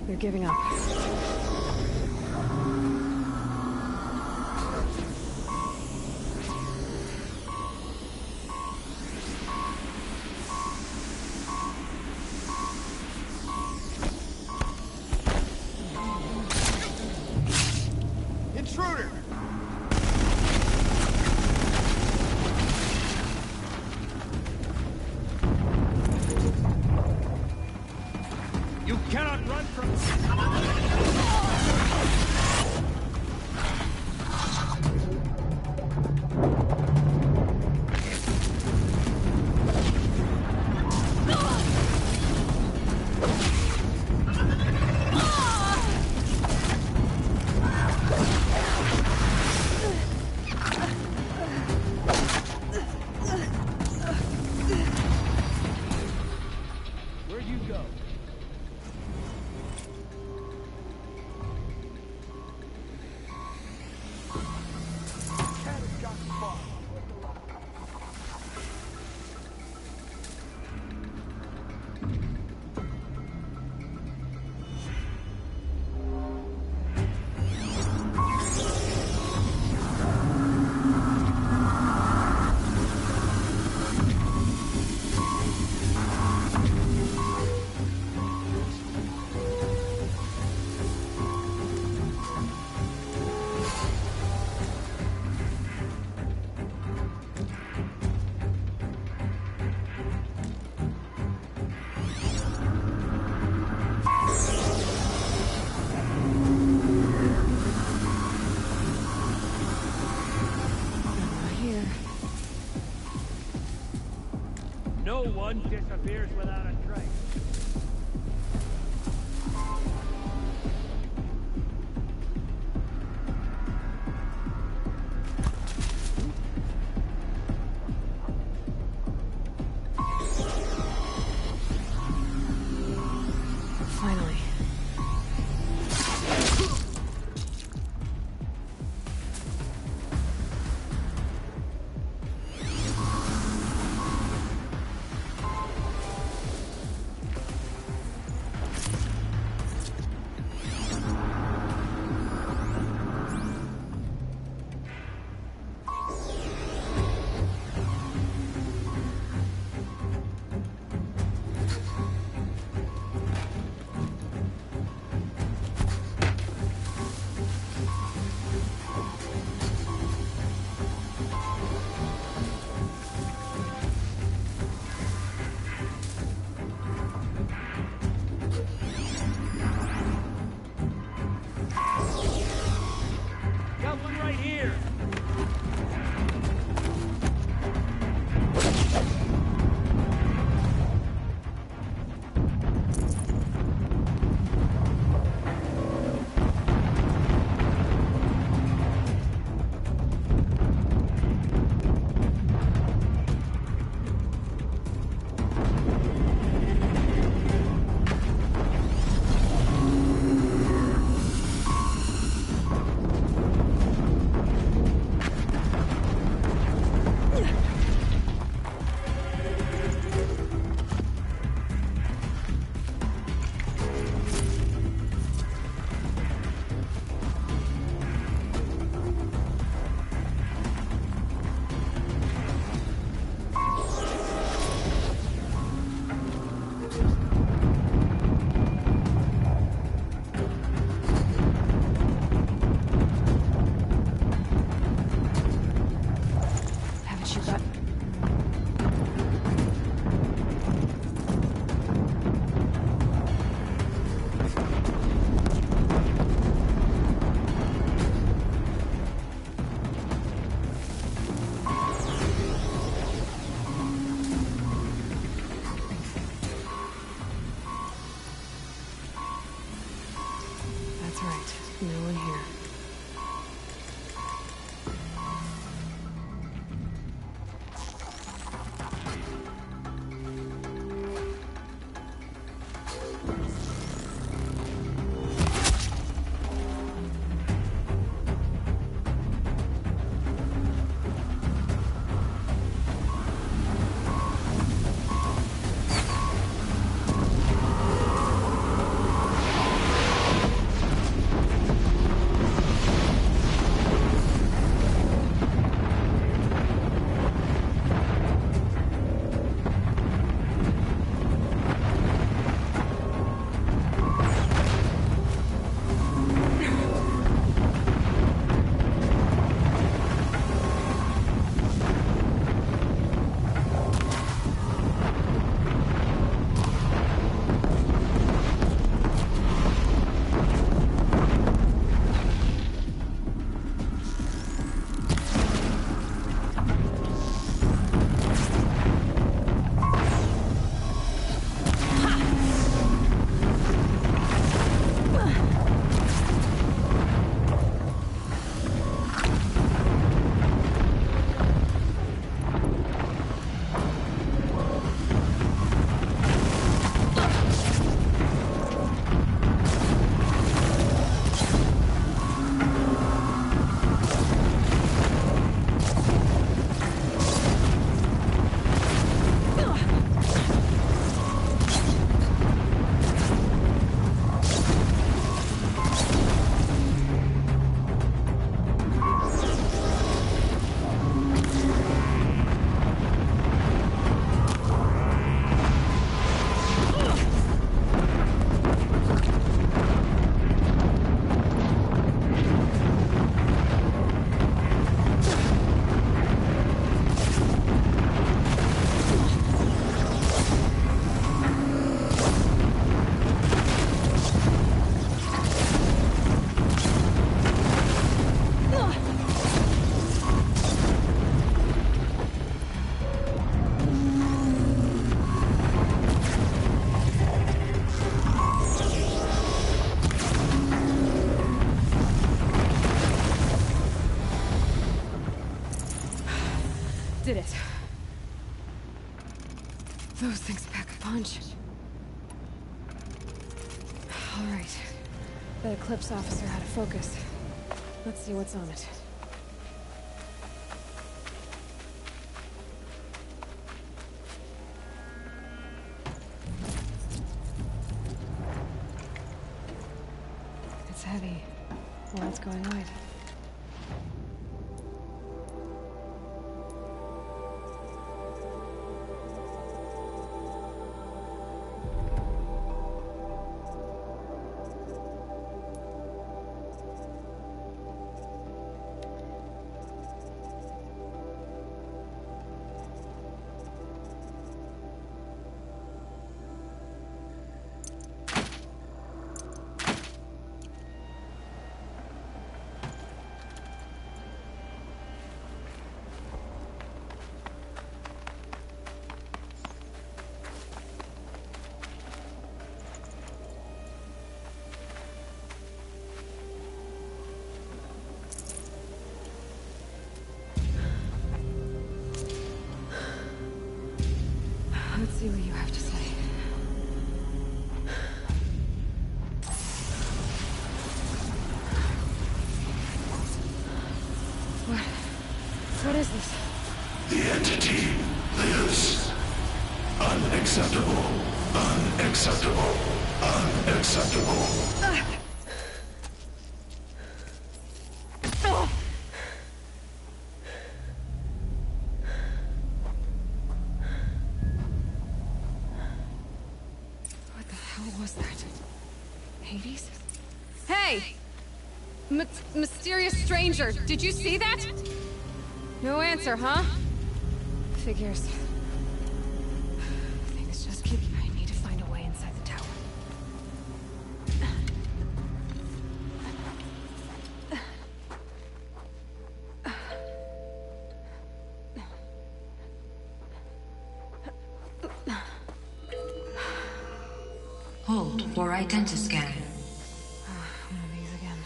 They're giving up. Intruder! You cannot run from... No one disappears without a trace. Finally. Got one right here. Haven't you got... That's right. No one here. Those things pack a punch. All right. That Eclipse officer had a focus. Let's see what's on it. It's heavy. Well, it's going right. Let's see what you have to say. What is this? The entity lives. Unacceptable. Unacceptable. Unacceptable. What the hell was that? Hades? Hey! Mysterious stranger, did you see that? No answer, huh? Figures. Things just keep... I need to find a way inside the tower. Hold for identiscan. One of these again.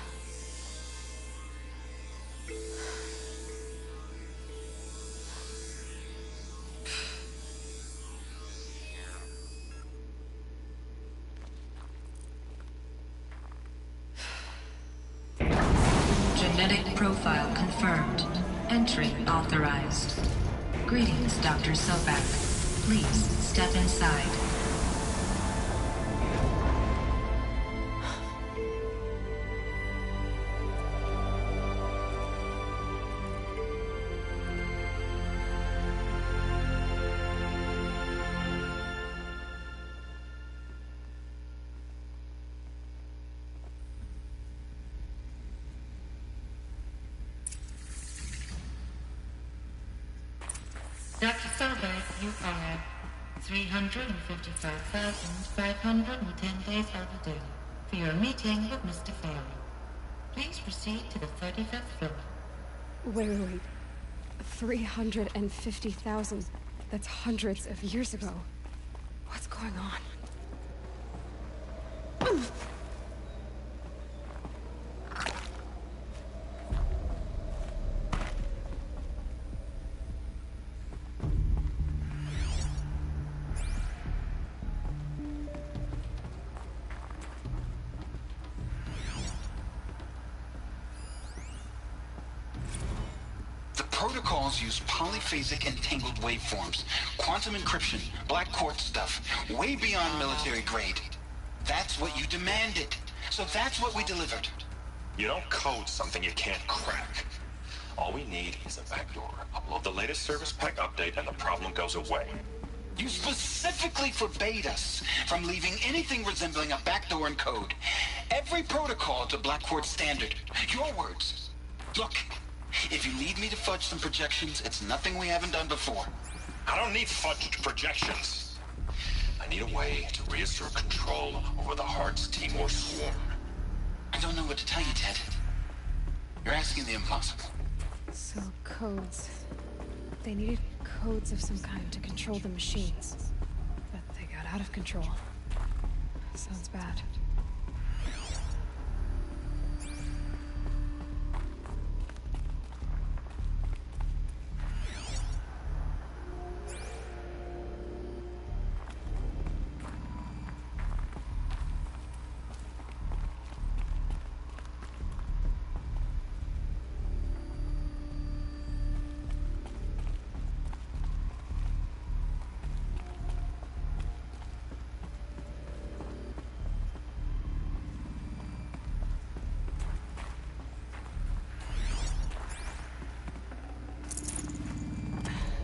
Genetic profile confirmed. Entry authorized. Greetings, Dr. Sobak. Please step inside. Dr. Sobak, you are 355,510 days overdue for your meeting with Mr. Farley. Please proceed to the 35th floor. Wait. 350,000. That's hundreds of years ago. What's going on? Protocols use polyphasic entangled waveforms, quantum encryption, black quartz stuff, way beyond military grade. That's what you demanded, so that's what we delivered. You don't code something you can't crack. All we need is a backdoor. Upload the latest service pack update and the problem goes away. You specifically forbade us from leaving anything resembling a backdoor in code. Every protocol to black quartz standard. Your words. Look. If you need me to fudge some projections, it's nothing we haven't done before. I don't need fudged projections. I need a way to reassert control over the Heart's Timor swarm. I don't know what to tell you, Ted. You're asking the impossible. So, codes. They needed codes of some kind to control the machines. But they got out of control. Sounds bad.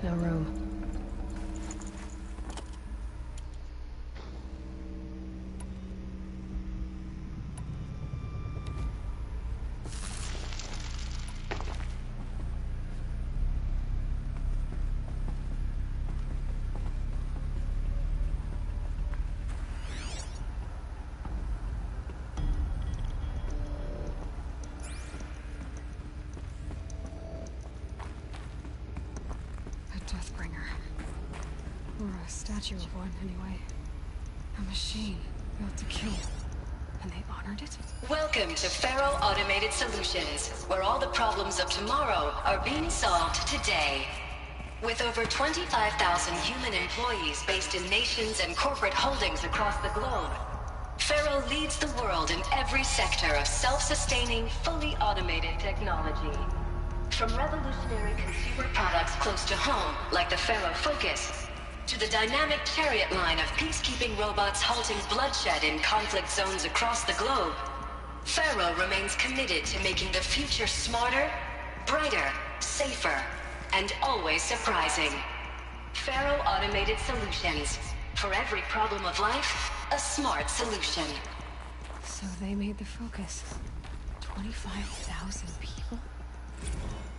No room. Deathbringer. Or a statue of one, anyway. A machine built to kill. And they honored it? Welcome to Faro Automated Solutions, where all the problems of tomorrow are being solved today. With over 25,000 human employees based in nations and corporate holdings across the globe, Faro leads the world in every sector of self-sustaining, fully automated technology. From revolutionary consumer products close to home, like the Faro Focus, to the dynamic chariot line of peacekeeping robots halting bloodshed in conflict zones across the globe, Faro remains committed to making the future smarter, brighter, safer, and always surprising. Faro Automated Solutions. For every problem of life, a smart solution. So they made the Focus. 25,000 people?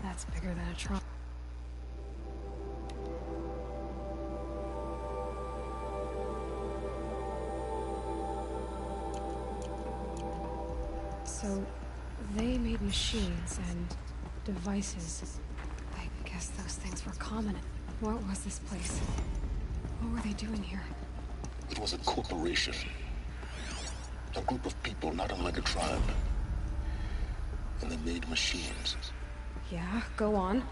That's bigger than a truck. So, they made machines and devices. I guess those things were common. What was this place? What were they doing here? It was a corporation. A group of people not unlike a tribe. And they made machines. Yeah, go on.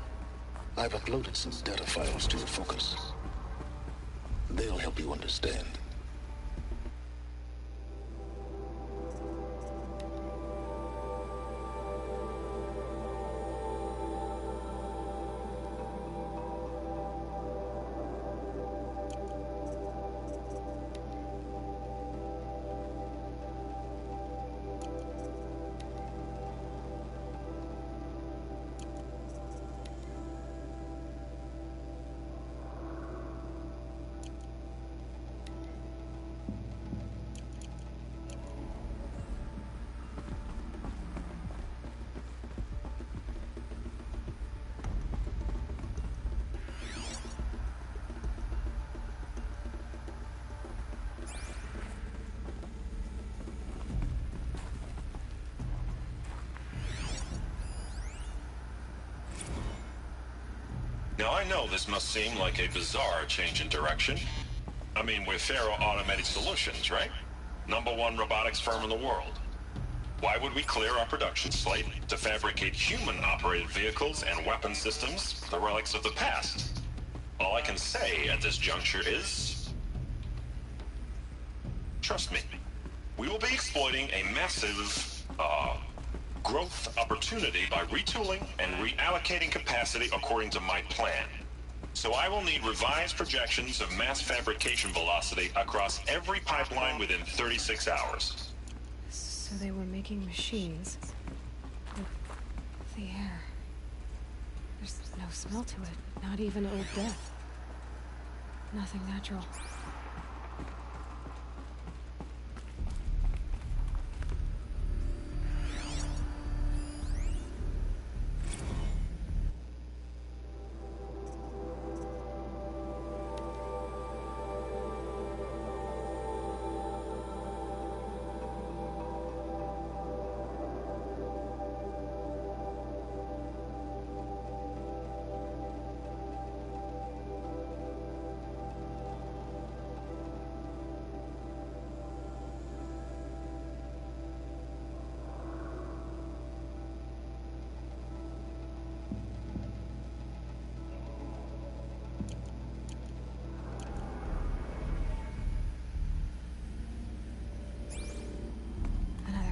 I've uploaded some data files to your Focus. They'll help you understand. Now, I know this must seem like a bizarre change in direction. I mean, we're Faro Automated Solutions, right? #1 robotics firm in the world. Why would we clear our production slate to fabricate human-operated vehicles and weapon systems, the relics of the past? All I can say at this juncture is... trust me, we will be exploiting a massive, growth opportunity by retooling and reallocating capacity according to my plan. So I will need revised projections of mass fabrication velocity across every pipeline within 36 hours. So they were making machines with the air. There's no smell to it, not even old death. Nothing natural.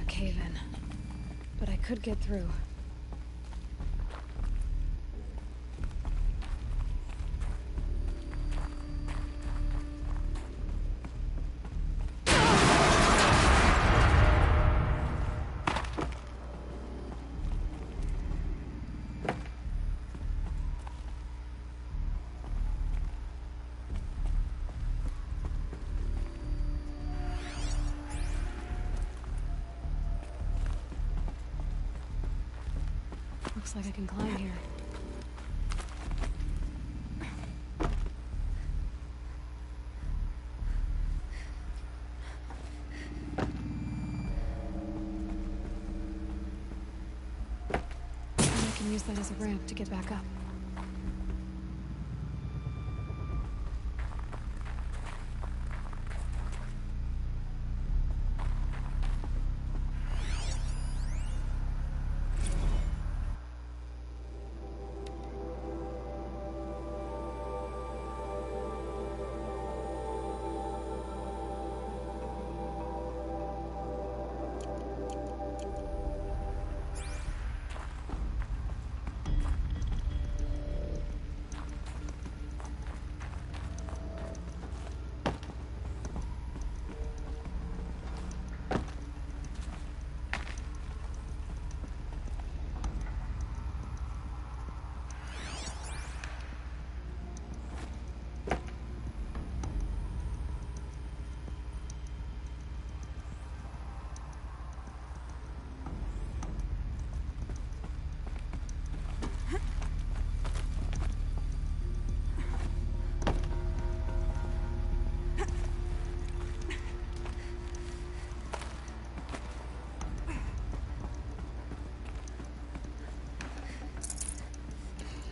Cave-in, but I could get through. Looks like I can climb here. I can use that as a ramp to get back up.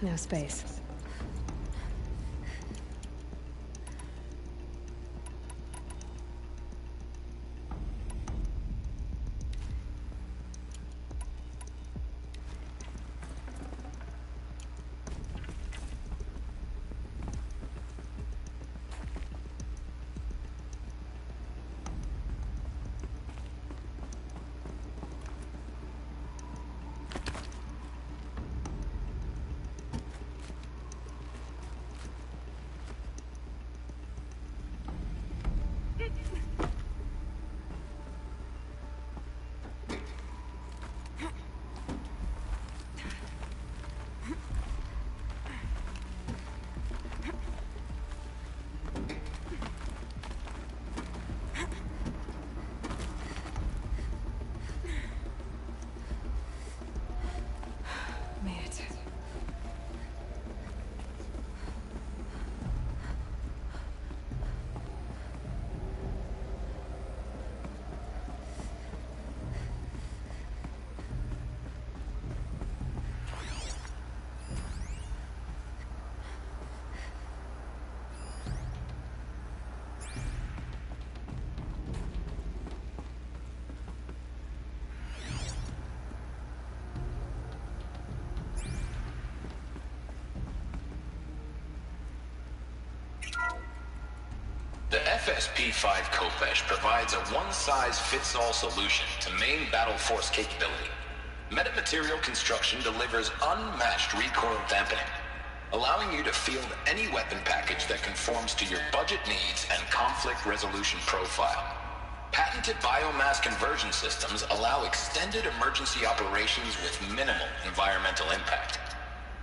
No space. The FSP-5 Kopesh provides a one-size-fits-all solution to main battle force capability. Metamaterial construction delivers unmatched recoil dampening, allowing you to field any weapon package that conforms to your budget needs and conflict resolution profile. Patented biomass conversion systems allow extended emergency operations with minimal environmental impact.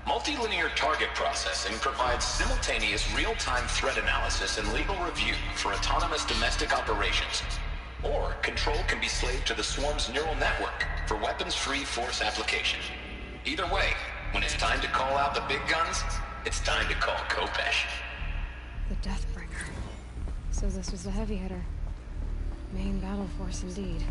Multilinear target processing provides simultaneous real-time threat analysis and legal review for autonomous domestic operations. Or control can be slaved to the swarm's neural network for weapons-free force application. Either way, when it's time to call out the big guns, it's time to call Kopesh. The Deathbringer. So this was the heavy hitter. Main battle force indeed.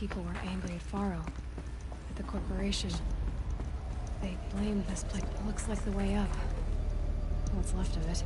people were angry at Faro, at the corporation. They blamed this place. It looks like the way up. What's left of it.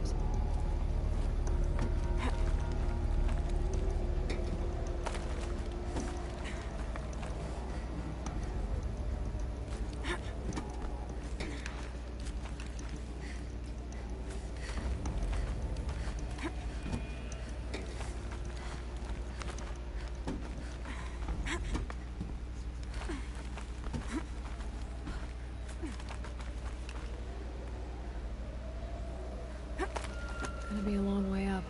Gonna be a long way up.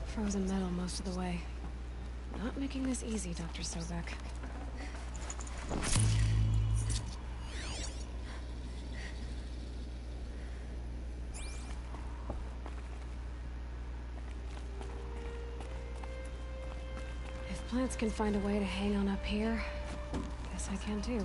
Frozen metal most of the way. Not making this easy, Dr. Sobek. If plants can find a way to hang on up here, guess I can too.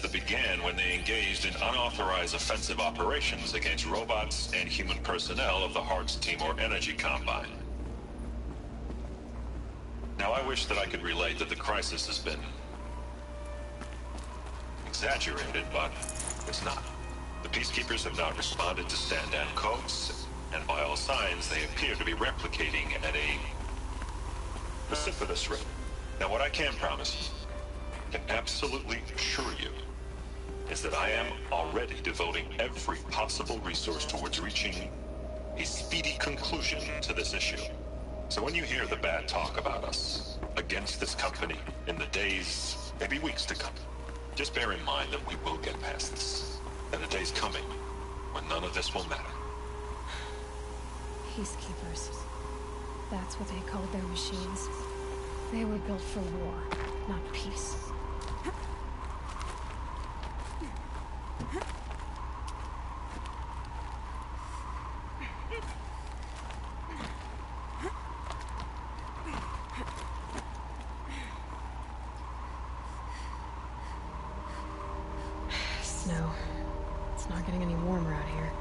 That began when they engaged in unauthorized offensive operations against robots and human personnel of the Hearts Timor Energy Combine. Now, I wish that I could relate that the crisis has been exaggerated, but it's not. The Peacekeepers have not responded to stand-down codes, and by all signs, they appear to be replicating at a precipitous rate. Now, what I can promise, can absolutely assure you, is that I am already devoting every possible resource towards reaching a speedy conclusion to this issue. So when you hear the bad talk about us against this company in the days, maybe weeks to come, just bear in mind that we will get past this. And a day's coming when none of this will matter. Peacekeepers. That's what they called their machines. They were built for war, not peace. Snow. It's not getting any warmer out here.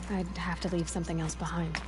I'd have to leave something else behind.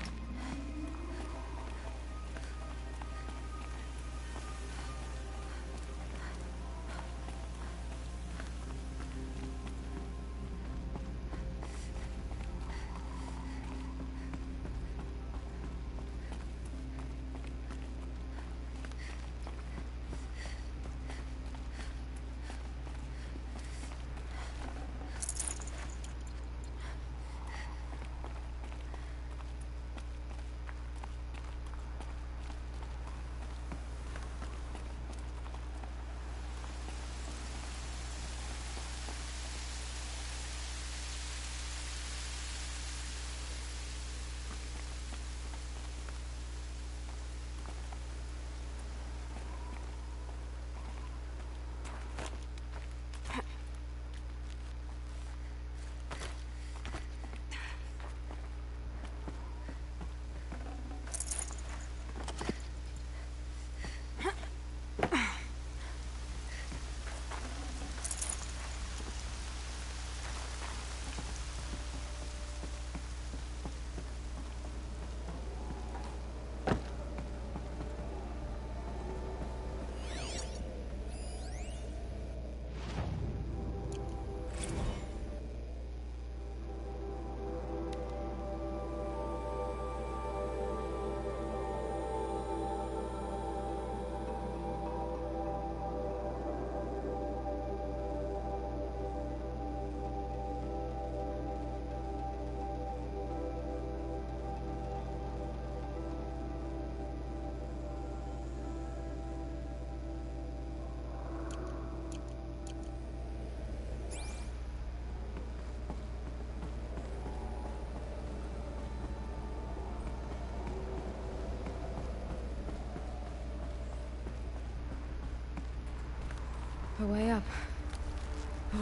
A way up.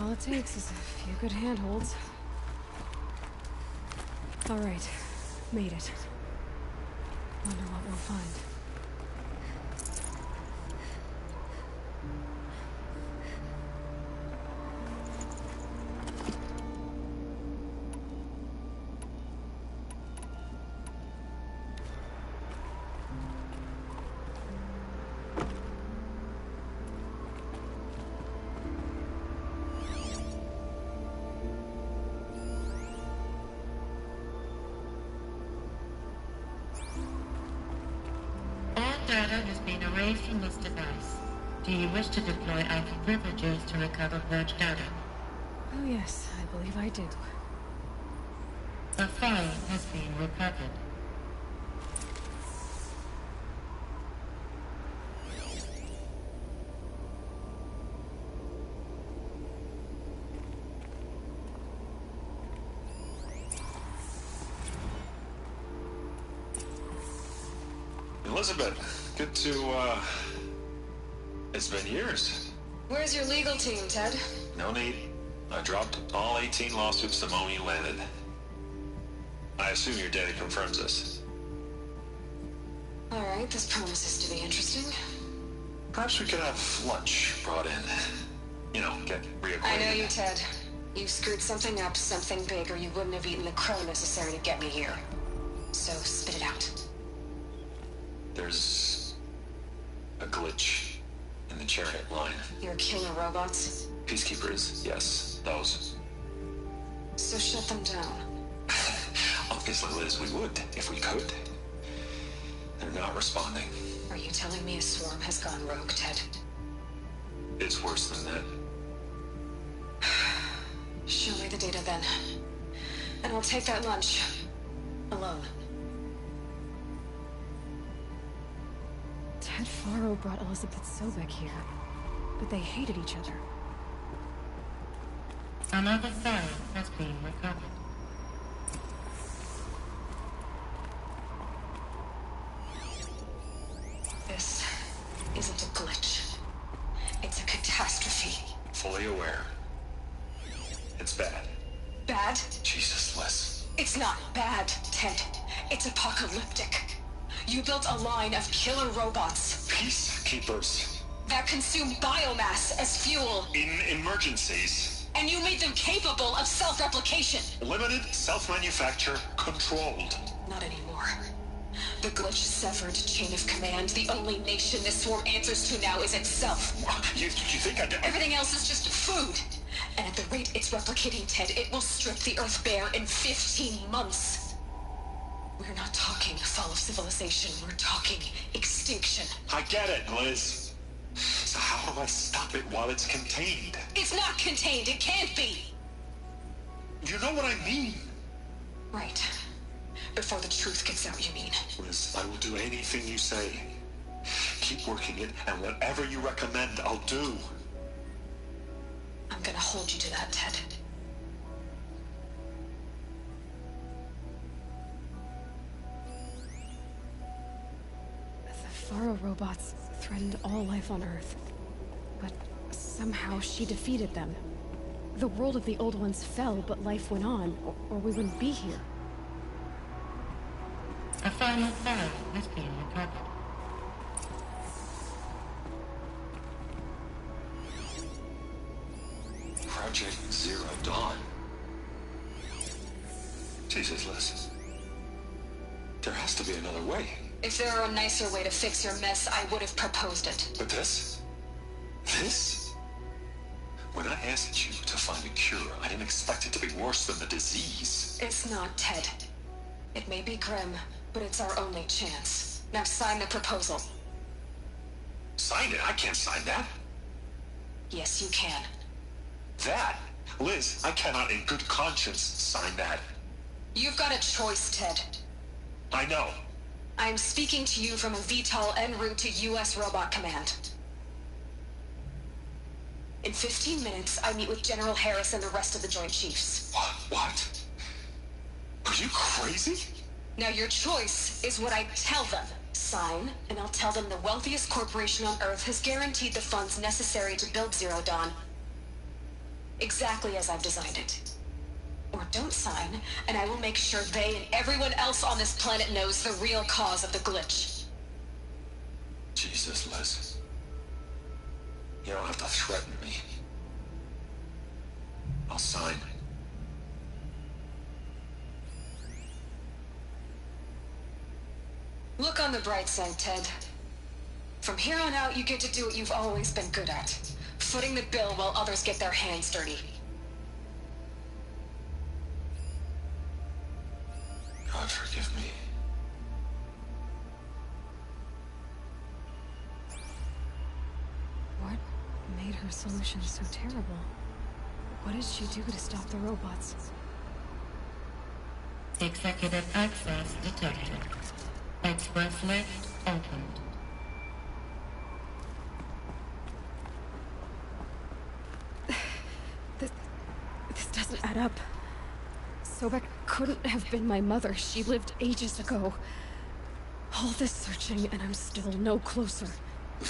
All it takes is a few good handholds. All right, made it. Wonder what we'll find. Data has been erased from this device. Do you wish to deploy IP privileges to recover purged data? Oh yes, I believe I do. A file has been recovered. Elizabeth, good to, it's been years. Where's your legal team, Ted? No need. I dropped all 18 lawsuits the moment you landed. I assume your data confirms this. Alright, this promises to be interesting. Perhaps we could have lunch brought in. You know, get reacquainted. I know you, Ted. You screwed something up, something big, or you wouldn't have eaten the crow necessary to get me here. So, spit it out. There's a glitch in the chariot line. You're killing robots? Peacekeepers, yes, those. So shut them down. Obviously, Liz, we would, if we could. They're not responding. Are you telling me a swarm has gone rogue, Ted? It's worse than that. Show me the data then. And I'll take that lunch. Alone. Ted Faro brought Elizabeth Sobek here, but they hated each other. Another file has been recovered. This isn't a glitch. It's a catastrophe. Fully aware. It's bad. Bad? Jesus, Liz. It's not bad, Ted. It's apocalyptic. You built a line of killer robots. Peacekeepers. That consume biomass as fuel. In emergencies. And you made them capable of self-replication. Limited, self-manufacture, controlled. Not anymore. The glitch severed chain of command. The only nation this swarm answers to now is itself. You think I did? Everything else is just food. And at the rate it's replicating, Ted, it will strip the Earth bare in 15 months. We're not talking fall of civilization. We're talking extinction. I get it, Liz. So how do I stop it while it's contained? It's not contained. It can't be. You know what I mean. Right. Before the truth gets out, you mean? Liz, I will do anything you say. Keep working it, and whatever you recommend, I'll do. I'm gonna hold you to that, Ted. The Faro robots threatened all life on Earth. But somehow she defeated them. The world of the old ones fell, but life went on, or we wouldn't be here. A final file has been recovered. Project Zero Dawn. Jesus, Liz. There has to be another way. If there were a nicer way to fix your mess, I would have proposed it. But this? This? When I asked you to find a cure, I didn't expect it to be worse than the disease. It's not, Ted. It may be grim, but it's our only chance. Now sign the proposal. Sign it? I can't sign that. Yes, you can. That? Liz, I cannot in good conscience sign that. You've got a choice, Ted. I know. I'm speaking to you from a VTOL en route to U.S. Robot Command. In 15 minutes, I meet with General Harris and the rest of the Joint Chiefs. What? Are you crazy? Now your choice is what I tell them. Sign, and I'll tell them the wealthiest corporation on Earth has guaranteed the funds necessary to build Zero Dawn. Exactly as I've designed it. Or don't sign, and I will make sure they and everyone else on this planet knows the real cause of the glitch. Jesus, Liz. You don't have to threaten me. I'll sign. Look on the bright side, Ted. From here on out, you get to do what you've always been good at. Footing the bill while others get their hands dirty. God forgive me. What made her solution so terrible? What did she do to stop the robots? Executive access detected. Express lift opened. This doesn't add up. Sobek couldn't have been my mother. She lived ages ago. All this searching, and I'm still no closer.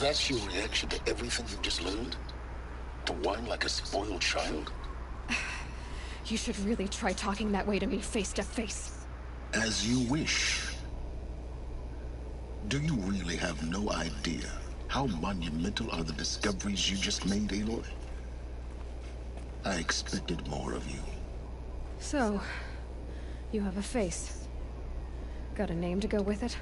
That's your reaction to everything you just learned? To whine like a spoiled child? You should really try talking that way to me face to face. As you wish. Do you really have no idea how monumental are the discoveries you just made, Aloy? I expected more of you. So, you have a face. Got a name to go with it?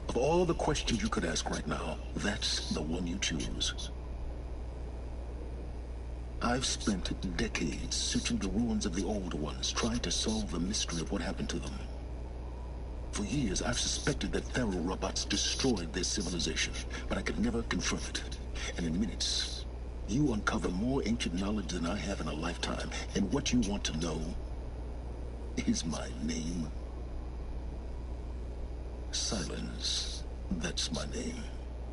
Of all the questions you could ask right now, that's the one you choose. I've spent decades searching the ruins of the older ones, trying to solve the mystery of what happened to them. For years, I've suspected that Faro robots destroyed their civilization, but I could never confirm it. And in minutes, you uncover more ancient knowledge than I have in a lifetime. And what you want to know is my name. Silence. That's my name.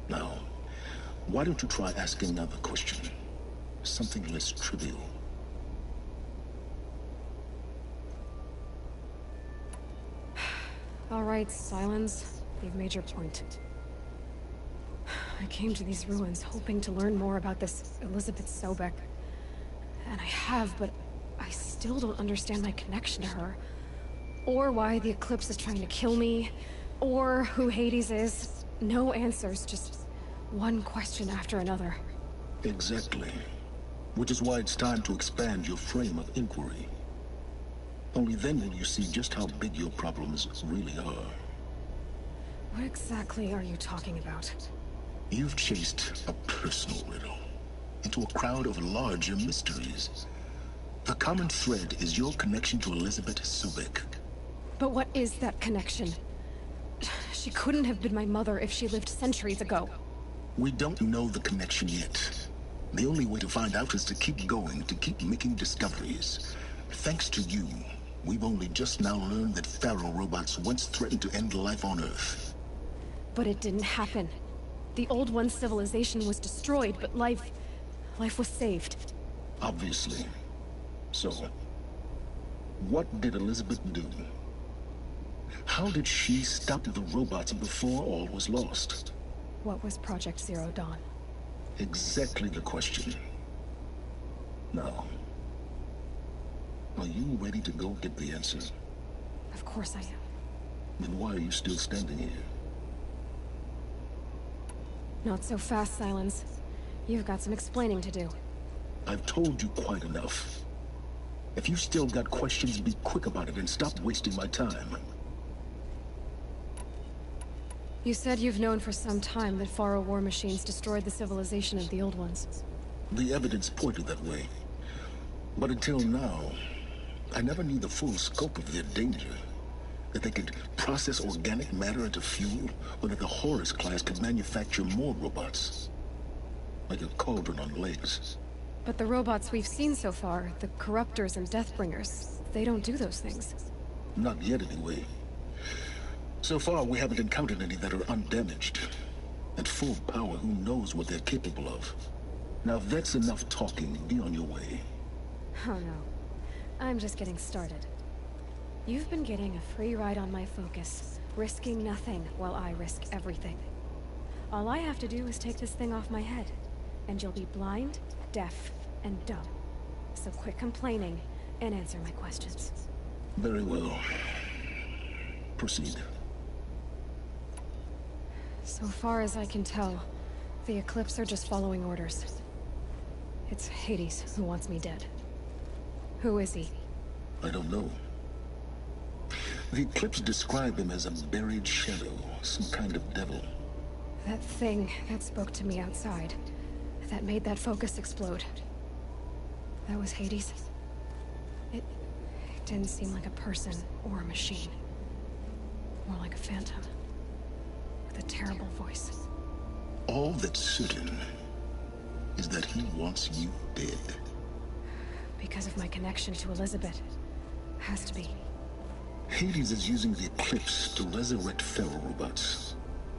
Now, why don't you try asking another question? Something less trivial. All right, Silence. You've made your point. I came to these ruins hoping to learn more about this Elizabeth Sobek. And I have, but I still don't understand my connection to her. Or why the Eclipse is trying to kill me. Or who Hades is. No answers, just one question after another. Exactly. Which is why it's time to expand your frame of inquiry. Only then will you see just how big your problems really are. What exactly are you talking about? You've chased a personal riddle into a crowd of larger mysteries. The common thread is your connection to Elizabeth Sobek. But what is that connection? She couldn't have been my mother if she lived centuries ago. We don't know the connection yet. The only way to find out is to keep going, to keep making discoveries. Thanks to you, we've only just now learned that Pharaoh robots once threatened to end life on Earth. But it didn't happen. The Old One's civilization was destroyed, but life was saved. Obviously. So, what did Elizabeth do? How did she stop the robots before all was lost? What was Project Zero Dawn? Exactly the question. Now, are you ready to go get the answer? Of course I am. Then why are you still standing here? Not so fast, Silence. You've got some explaining to do. I've told you quite enough. If you've still got questions, be quick about it and stop wasting my time. You said you've known for some time that Pharaoh war machines destroyed the civilization of the Old Ones. The evidence pointed that way. But until now, I never knew the full scope of their danger. That they could process organic matter into fuel, or that the Horus class could manufacture more robots. Like a cauldron on legs. But the robots we've seen so far, the Corruptors and Deathbringers, they don't do those things. Not yet, anyway. So far, we haven't encountered any that are undamaged. At full power, who knows what they're capable of? Now, if that's enough talking, be on your way. Oh no. I'm just getting started. You've been getting a free ride on my focus, risking nothing while I risk everything. All I have to do is take this thing off my head, and you'll be blind, deaf, and dumb. So quit complaining and answer my questions. Very well. Proceed. So far as I can tell, the Eclipse are just following orders. It's Hades who wants me dead. Who is he? I don't know. The Eclipse describe him as a buried shadow, some kind of devil. That thing that spoke to me outside, that made that focus explode. That was Hades? It didn't seem like a person or a machine. More like a phantom. With a terrible voice. All that's certain is that he wants you dead. Because of my connection to Elizabeth. Has to be. Hades is using the Eclipse to resurrect Pharaoh robots.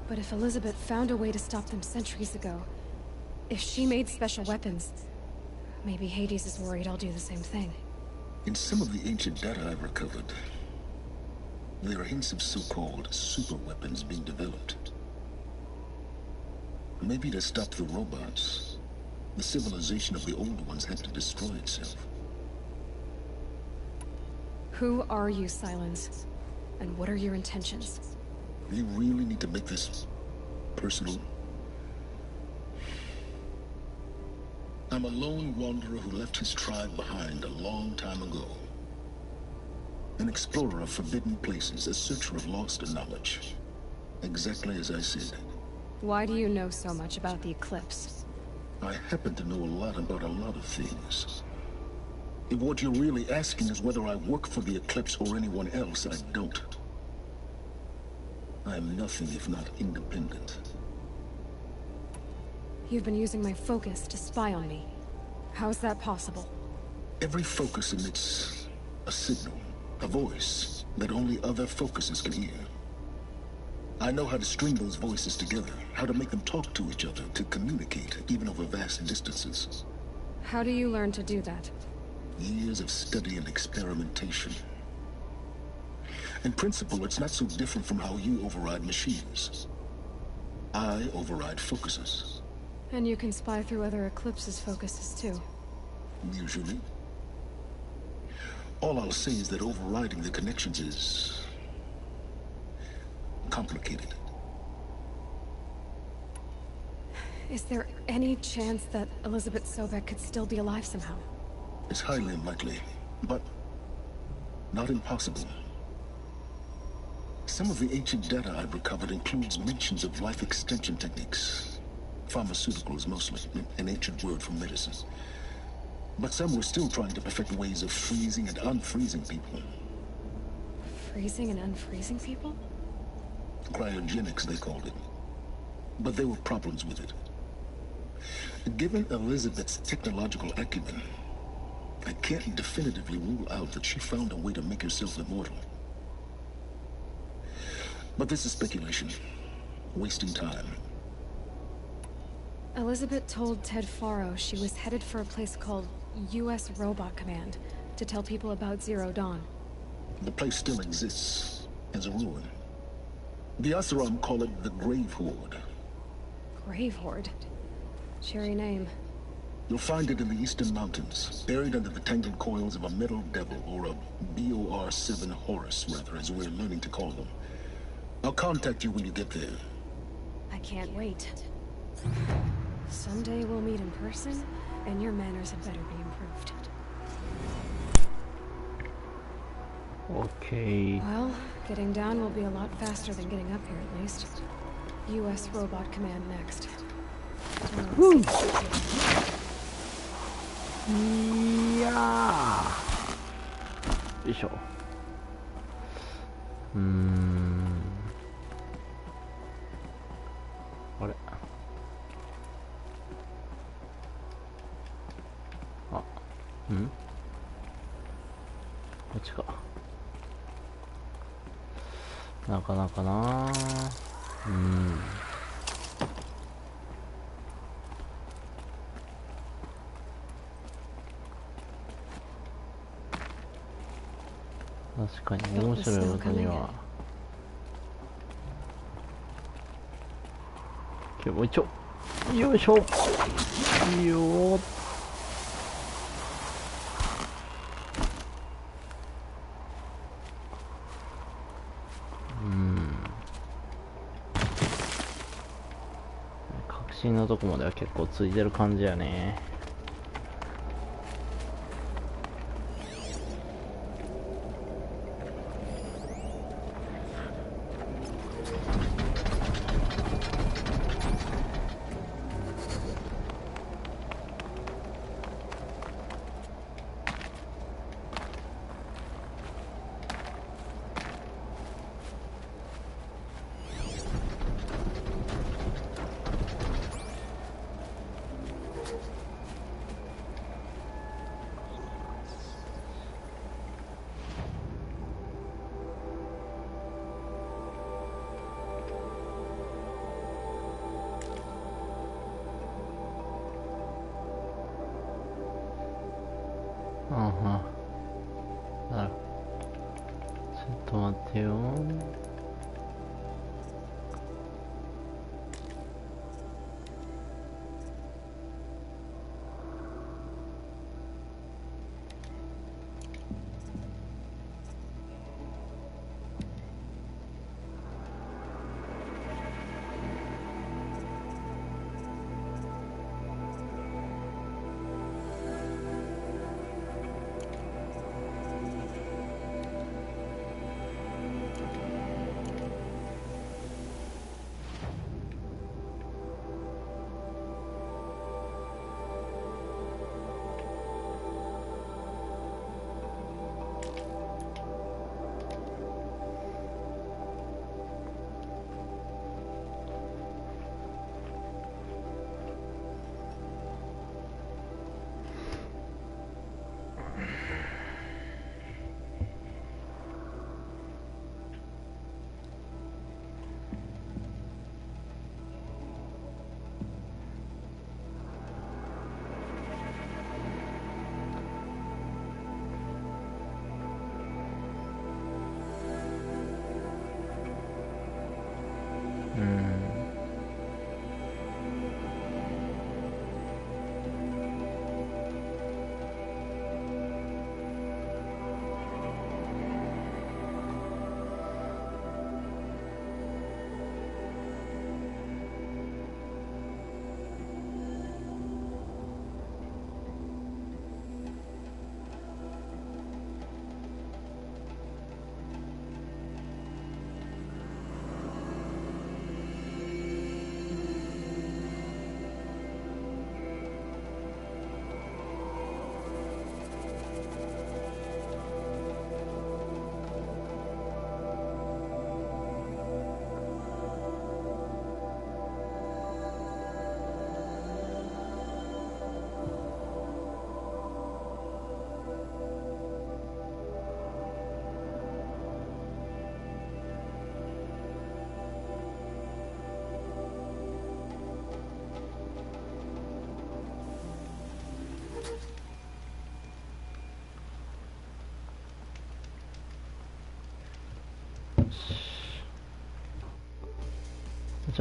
But if Elizabeth found a way to stop them centuries ago, if she made special weapons, maybe Hades is worried I'll do the same thing. In some of the ancient data I've recovered, there are hints of so-called super weapons being developed. Maybe to stop the robots, the civilization of the Old Ones had to destroy itself. Who are you, Silence? And what are your intentions? You really need to make this personal? I'm a lone wanderer who left his tribe behind a long time ago. An explorer of forbidden places, a searcher of lost knowledge. Exactly as I said. Why do you know so much about the Eclipse? I happen to know a lot about a lot of things. If what you're really asking is whether I work for the Eclipse or anyone else, I don't. I am nothing if not independent. You've been using my focus to spy on me. How's that possible? Every focus emits a signal, a voice that only other focuses can hear. I know how to string those voices together, how to make them talk to each other, to communicate, even over vast distances. How do you learn to do that? Years of study and experimentation. In principle, it's not so different from how you override machines. I override focuses. And you can spy through other Eclipse's focuses too. Usually. All I'll say is that overriding the connections is complicated. Is there any chance that Elizabeth Sobeck could still be alive somehow? It's highly unlikely, but not impossible. Some of the ancient data I've recovered includes mentions of life extension techniques. Pharmaceuticals mostly, an ancient word for medicine. But some were still trying to perfect ways of freezing and unfreezing people. Freezing and unfreezing people? Cryogenics, they called it. But there were problems with it. Given Elizabeth's technological acumen, I can't definitively rule out that she found a way to make herself immortal. But this is speculation. Wasting time. Elizabeth told Ted Faro she was headed for a place called U.S. Robot Command to tell people about Zero Dawn. The place still exists as a ruin. The Asaram call it the Grave Horde. Grave Horde? Cheery name. You'll find it in the Eastern Mountains, buried under the tangled coils of a metal devil, or a BOR-7 Horus, rather, as we're learning to call them. I'll contact you when you get there. I can't wait. Someday we'll meet in person, and your manners had better be improved. Okay. Well, getting down will be a lot faster than getting up here, at least. U.S. Robot Command next. Woo! Yeah. よいしょ。あれ。あ、こっちか。なかなかな。確かに面白いことには。もう一丁。よいしょ。よー。確信のとこまでは結構ついてる感じやね。なるほど。ちょっと待ってよ。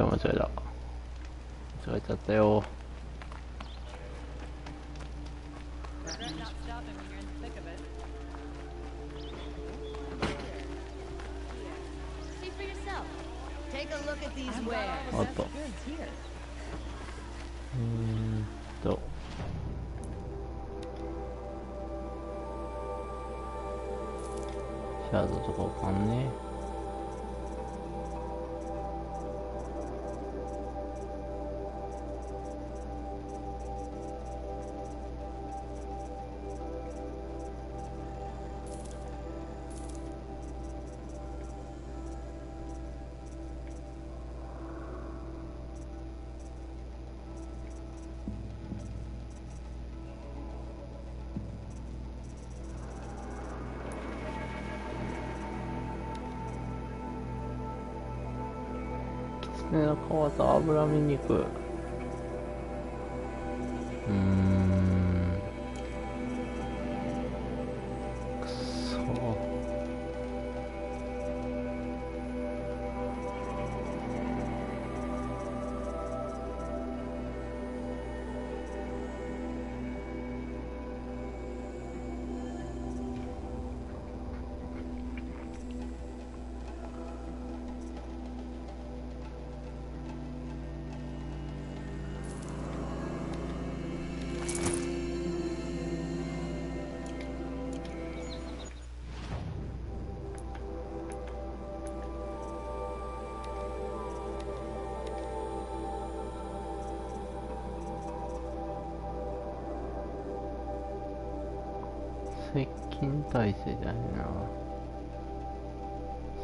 間違えた。間違えちゃったよ。あった。シャードと交換ね。狐の皮と脂身肉。くそ。接近耐性じゃないな。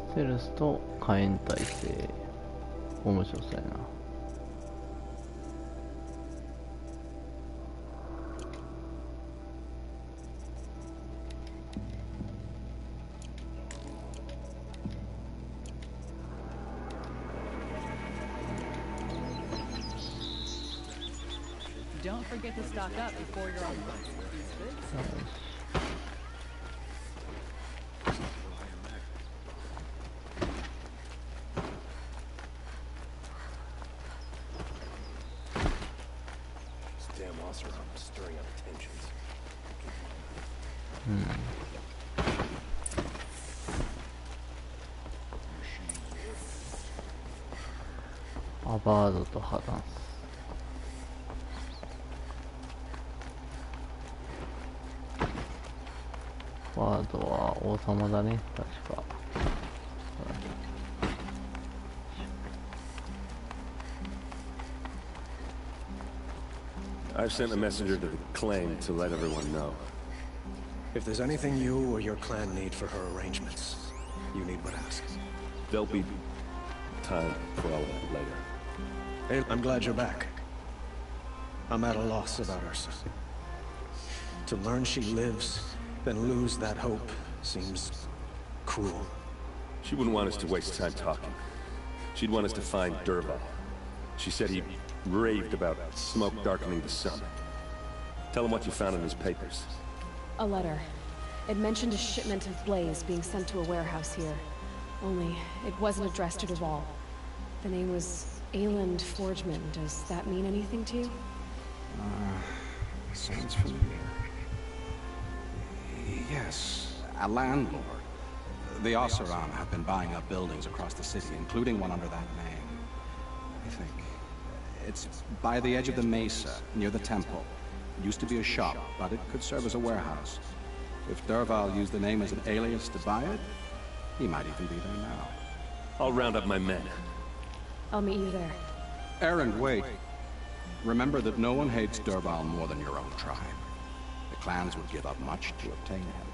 ステルスと火炎耐性。面白そうやな。Don't forget to stock up before you're on the bus. Damn Oseram stirring up tensions. アバードと破断。ワードは王様だね、確か。I've sent a messenger to the clan to let everyone know. If there's anything you or your clan need for her arrangements, you need but ask. There'll be time for all of that later. Hey, I'm glad you're back. I'm at a loss about Ursa. To learn she lives, then lose that hope seems cruel. She wouldn't want us to waste time talking. She'd want us to find Dervahl. She said he raved about smoke darkening the sun. Tell him what you found in his papers. A letter. It mentioned a shipment of blaze being sent to a warehouse here. Only, it wasn't addressed to Dervahl. The name was Ayland Forgeman. Does that mean anything to you? Sounds familiar. Yes, a landlord. The Oseram have been buying up buildings across the city, including one under that name. I think. It's by the edge of the mesa, near the temple. It used to be a shop, but it could serve as a warehouse. If Dervahl used the name as an alias to buy it, he might even be there now. I'll round up my men. I'll meet you there. Erend, wait. Remember that no one hates Dervahl more than your own tribe. The clans would give up much to obtain him.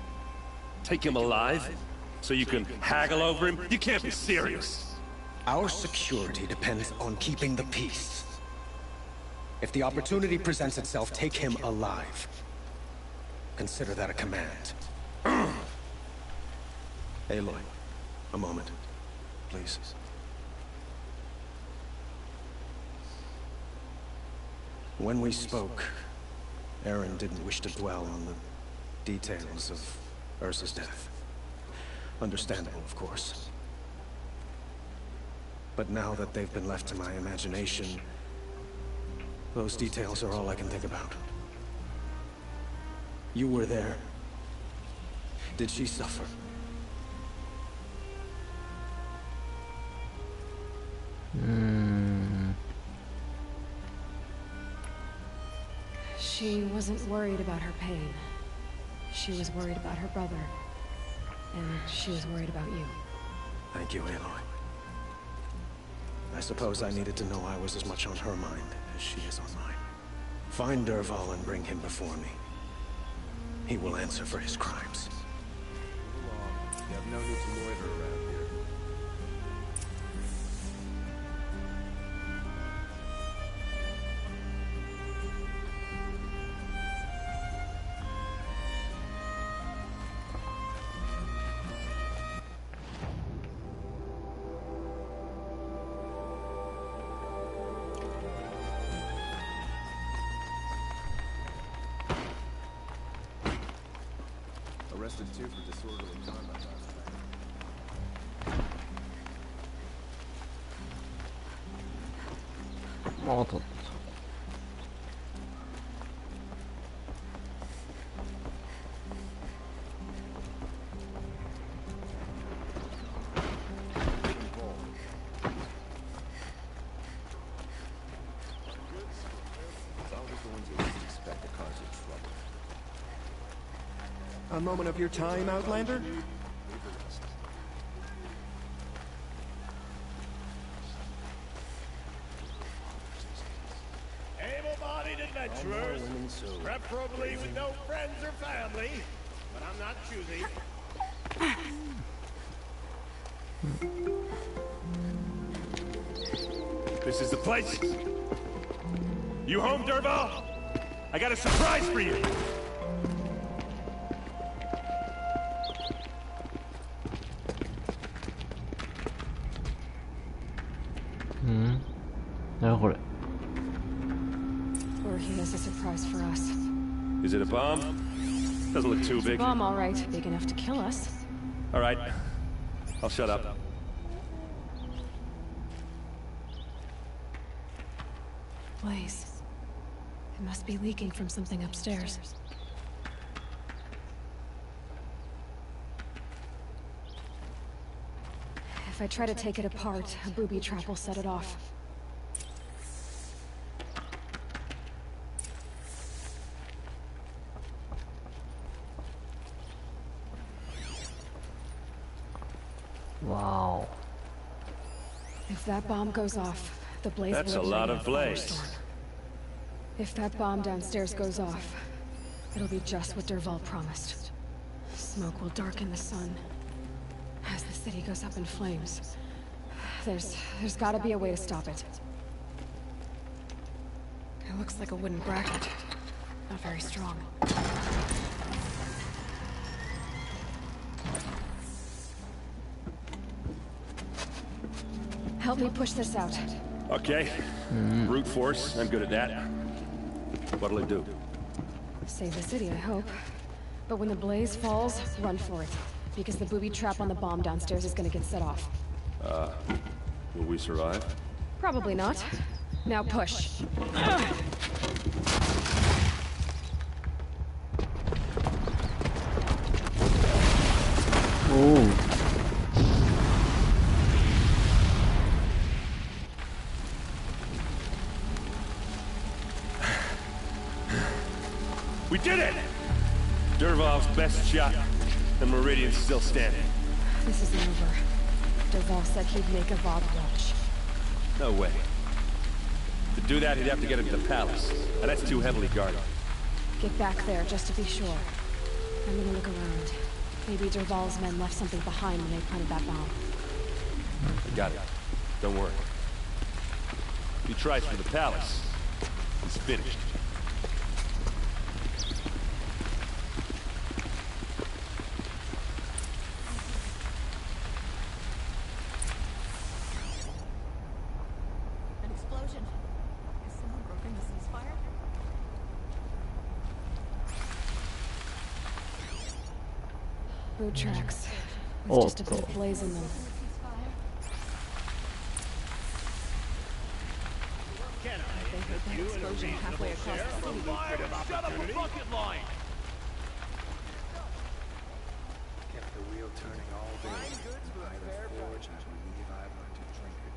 Take him alive? So you can haggle over him? You can't be serious. Our security depends on keeping the peace. If the opportunity presents itself, take him alive. Consider that a command. Aloy, a moment, please. When we spoke, Erend didn't wish to dwell on the details of Ursa's death. Understandable, of course. But now that they've been left to my imagination, those details are all I can think about. You were there. Did she suffer? She wasn't worried about her pain. She was worried about her brother. And she was worried about you. Thank you, Aloy. I suppose I needed to know I was as much on her mind as she is on mine. Find Dervahl and bring him before me. He will answer for his crimes. You have no need to loiter around here. Arrested too for disorderly conduct last night. あ、取った。A moment of your time, Outlander? Able-bodied adventurers, preferably with no friends or family, but I'm not choosy. This is the place. You home, Dervahl? I got a surprise for you. Or he has a surprise for us. Is it a bomb? Doesn't look too big. Bomb, all right. Big enough to kill us. All right. I'll shut up. Blaze. It must be leaking from something upstairs. If I try to take it apart, a booby trap will set it off. Wow. If that bomb goes off, the blaze will... That's a lot of blaze. If that bomb downstairs goes off, it'll be just what Dervahl promised. Smoke will darken the sun. As the city goes up in flames, there's gotta be a way to stop it. It looks like a wooden bracket. Not very strong. Help me push this out. Okay. Brute force, I'm good at that. What'll it do? Save the city, I hope. But when the blaze falls, run for it. Because the booby trap on the bomb downstairs is gonna get set off. Will we survive? Probably not. Now push. Oh. We did it! Dervahl's best shot, and Meridian's still standing. This isn't over. Dervahl said he'd make a Vob watch. No way. To do that, he'd have to get into the palace, and that's too heavily guarded. Get back there, just to be sure. I'm gonna look around. Maybe Dervahl's men left something behind when they planted that bomb. Got it. Don't worry. If he tries for the palace, he's finished. An explosion. Has someone broken the ceasefire? Boot tracks. With just a bit of blaze in them. That explosion halfway across the city. Shut up a bucket line! Kept the wheel turning all day. By the forge, I believe I learned to drink it.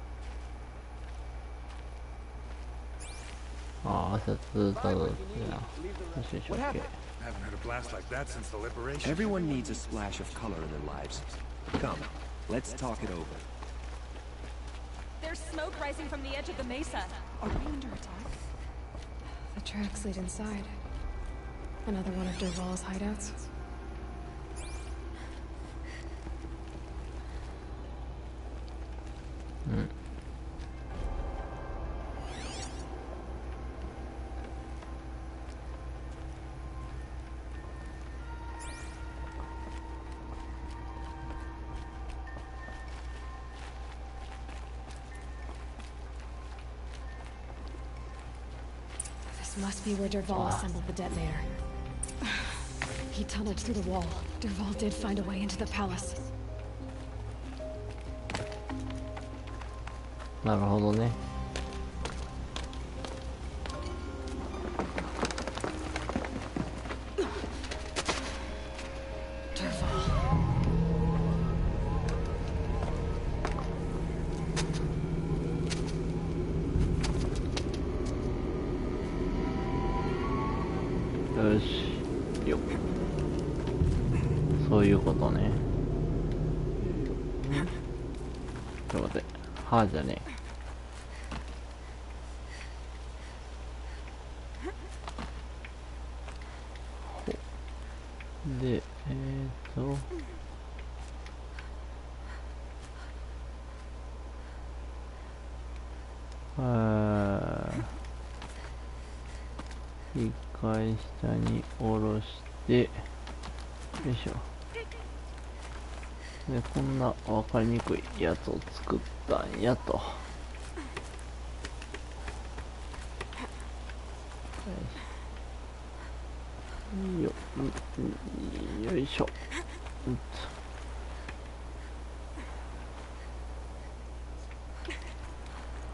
ああ、説だぞ。よしよし、What OK。 happened? I haven't heard a blast like that since the liberation. Everyone needs a splash of color in their lives. Come, let's talk it over. There's smoke rising from the edge of the mesa. Are we under attack? The tracks lead inside. Another one of Derval's hideouts. Must be where Derval assembled the detonator. He tunneled through the wall. Derval did find a way into the palace. なるほどね。よし、よっ。そういうことね。ちょっと待って、はーじゃねえ。で、一回下に下ろして、よいしょ。で、こんな分かりにくいやつを作ったんやと。よいしょ。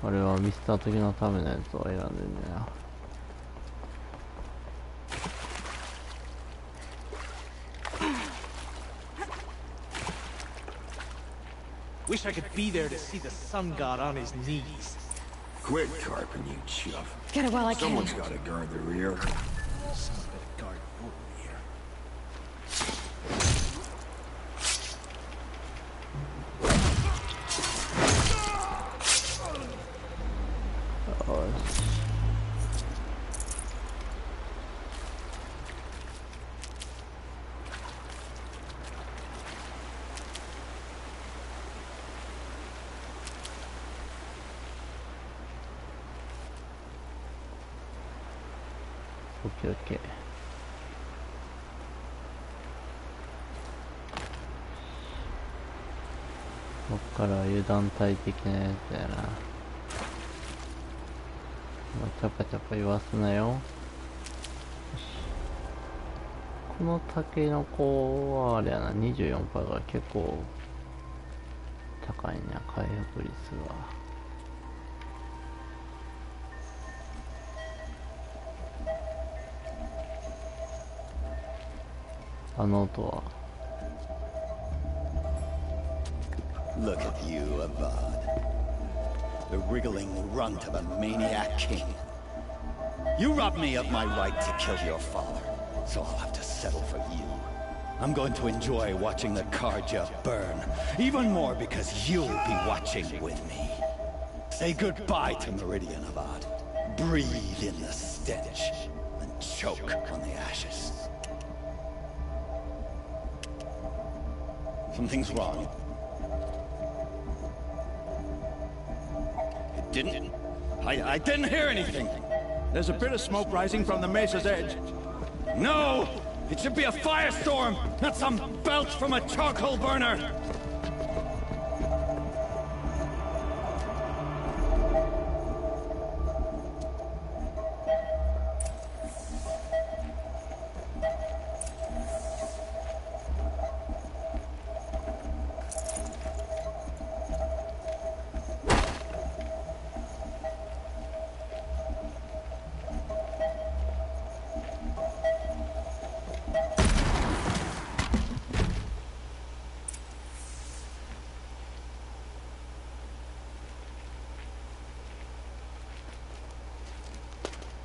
あれはミスター時のためのやつを選んでんだよ。Wish I could be there to see the sun god on his knees. Quit carping, you chuff. Get it while I can. Someone's gotta guard the rear. Someone better guard over here. OK。こっから油断大敵なやつやな。チャパチャパ言わすなよ。このタケノコはあれやな、24%が結構高いね、回復率は。あの音は。Look at you, Avad. The wriggling runt of a maniac king. You robbed me of my right to kill your father, so I'll have to settle for you. I'm going to enjoy watching the Karja burn, even more because you'll be watching with me. Say goodbye to Meridian, Avad. Breathe in the stench, and choke on the ashes. Something's wrong. It didn't? I didn't hear anything. There's a bit of smoke rising from the mesa's edge. No! It should be a firestorm, not some belch from a charcoal burner!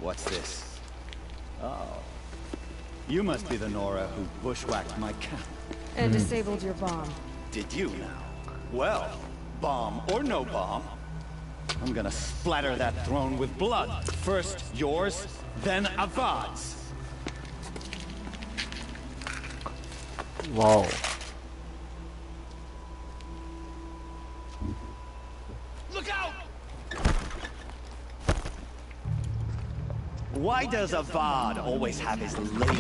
What's this? Oh. You must be the Nora who bushwhacked my camp. And disabled your bomb. Did you now? Well, bomb or no bomb, I'm gonna splatter that throne with blood. First yours, then Avad's. Wow. Look out! Why does Avad always have his lady?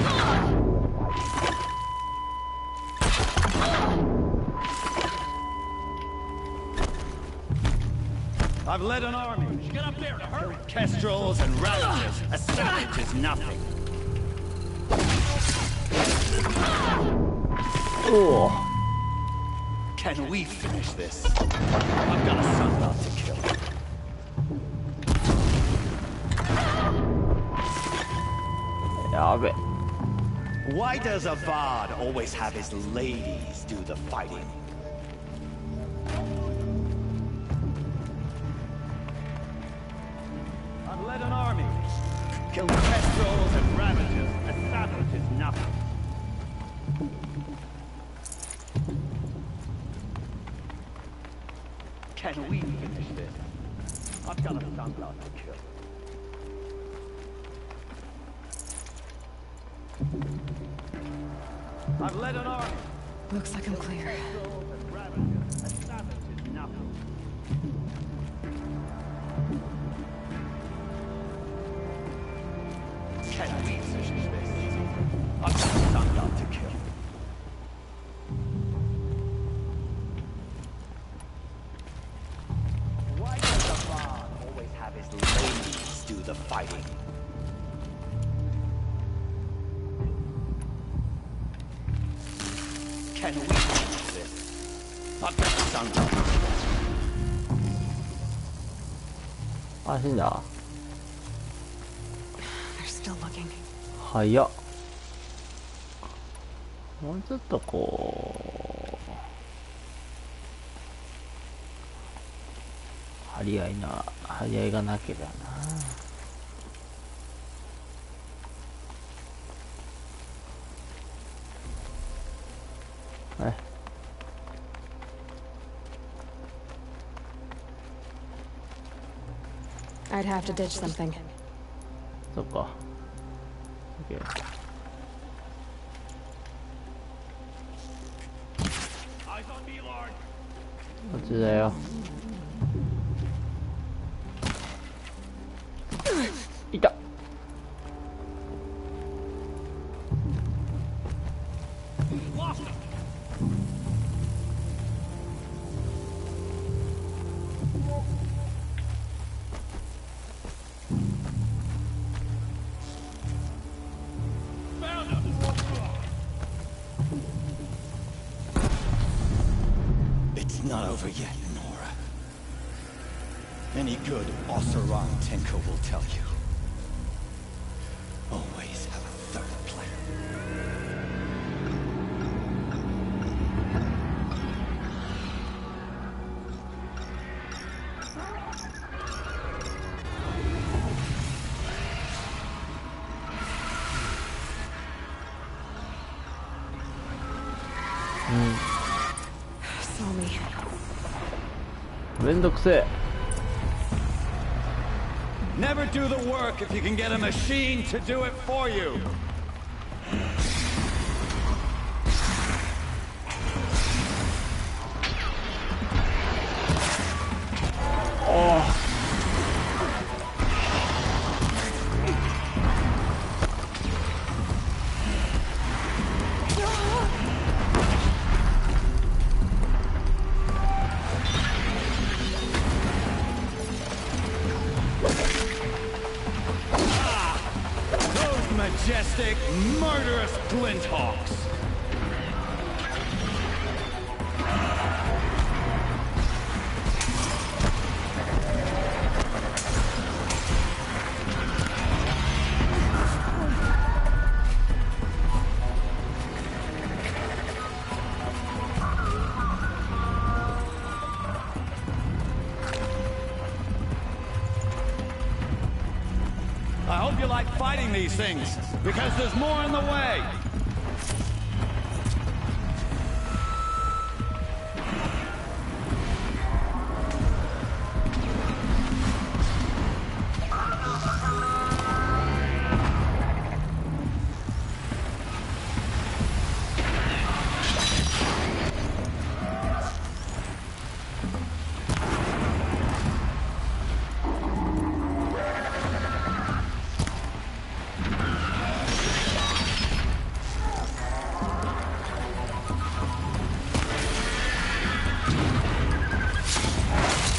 I've led an army. Get up there to hurry. Kestrels and Ravagers. A savage is nothing. Oh. Can we finish this? I've got a son not to kill. Why does Avad always have his ladies do the fighting? I've led an army. Kill Kestrels and Ravagers. A savage is nothing. Can we finish this? I've got a son not to kill. I've led an army. Looks like I'm clear. Can we finish this? I've got a son not to kill. Why does the Bard always have his ladies do the fighting? Can we finish this? I've got a son not to kill. あ、死んだ。 They're still looking. 早っ。もうちょっとこう張り合いがなければな。はい。I'd have to ditch something. そっか。OK。こっちだよ。いた。It's not over yet, Nora. Any good Osseron Tinker will tell you. Always have a third plan. Saw me. めんどくせえ。 Never do the work if you can get a machine to do it for you. Oh. Majestic, murderous Glinthawks. I hope you like fighting these things, because there's more in the way.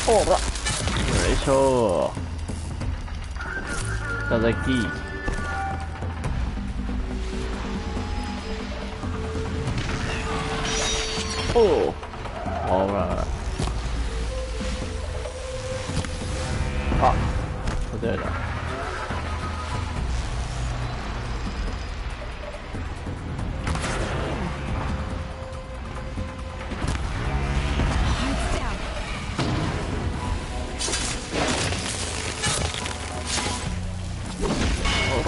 ほら、よいしょ。いただき。おお、ほら。あ、こちらだ。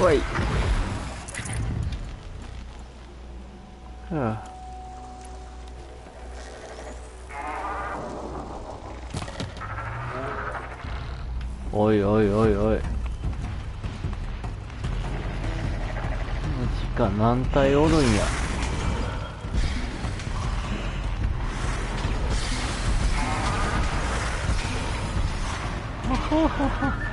おい。はあ。おいおいおいおい。マジか、何体おるんや。はははは。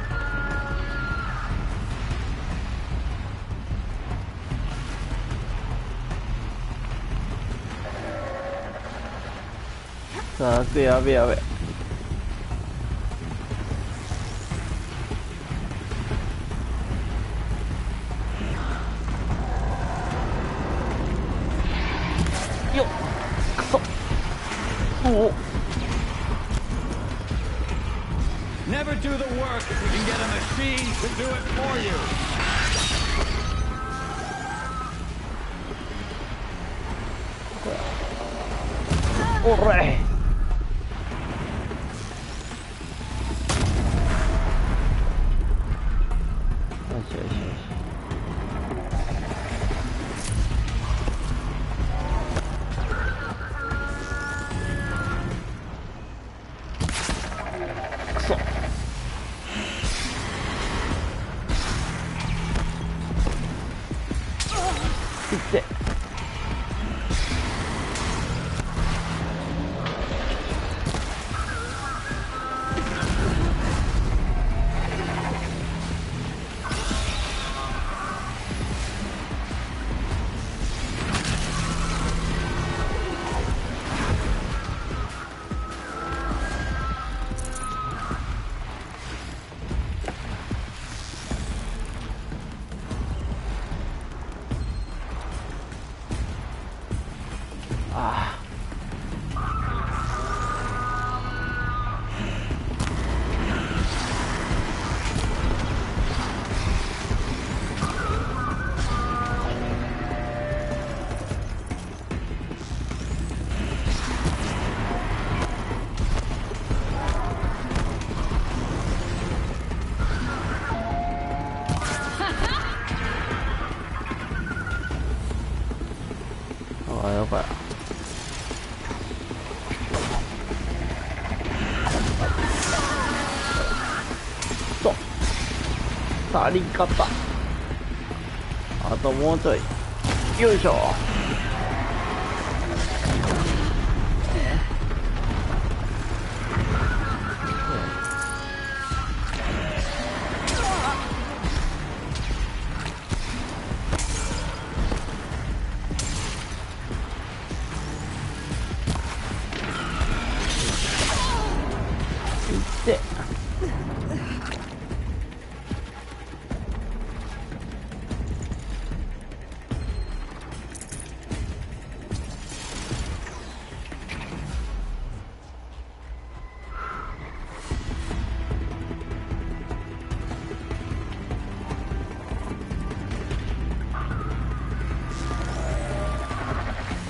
さあ、やべやべ。よっ、くそ。お。Never do the work if you can get a machine to do it for you. おらい。あ、やばい。と足りんかった。あともうちょい。よいしょ。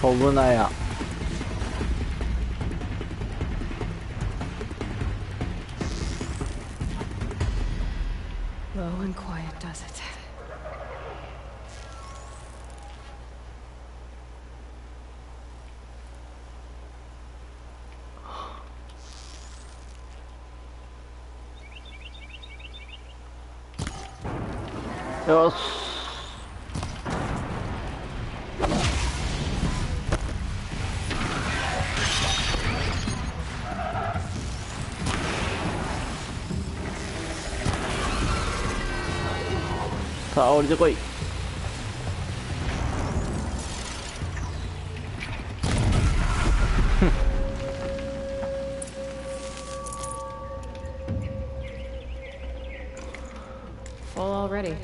飛ぶなや。Low and quiet does it. よし。さあ降りてこい。All already.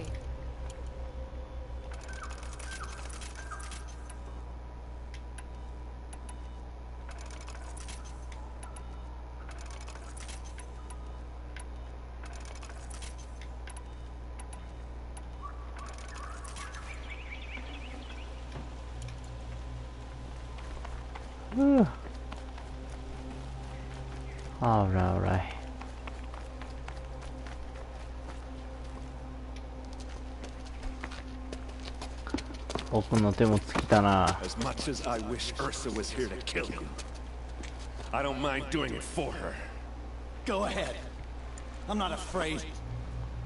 All right. 僕の手も尽きたな。 As much as I wish Ursa was here to kill you, I don't mind doing it for her. Go ahead. I'm not afraid.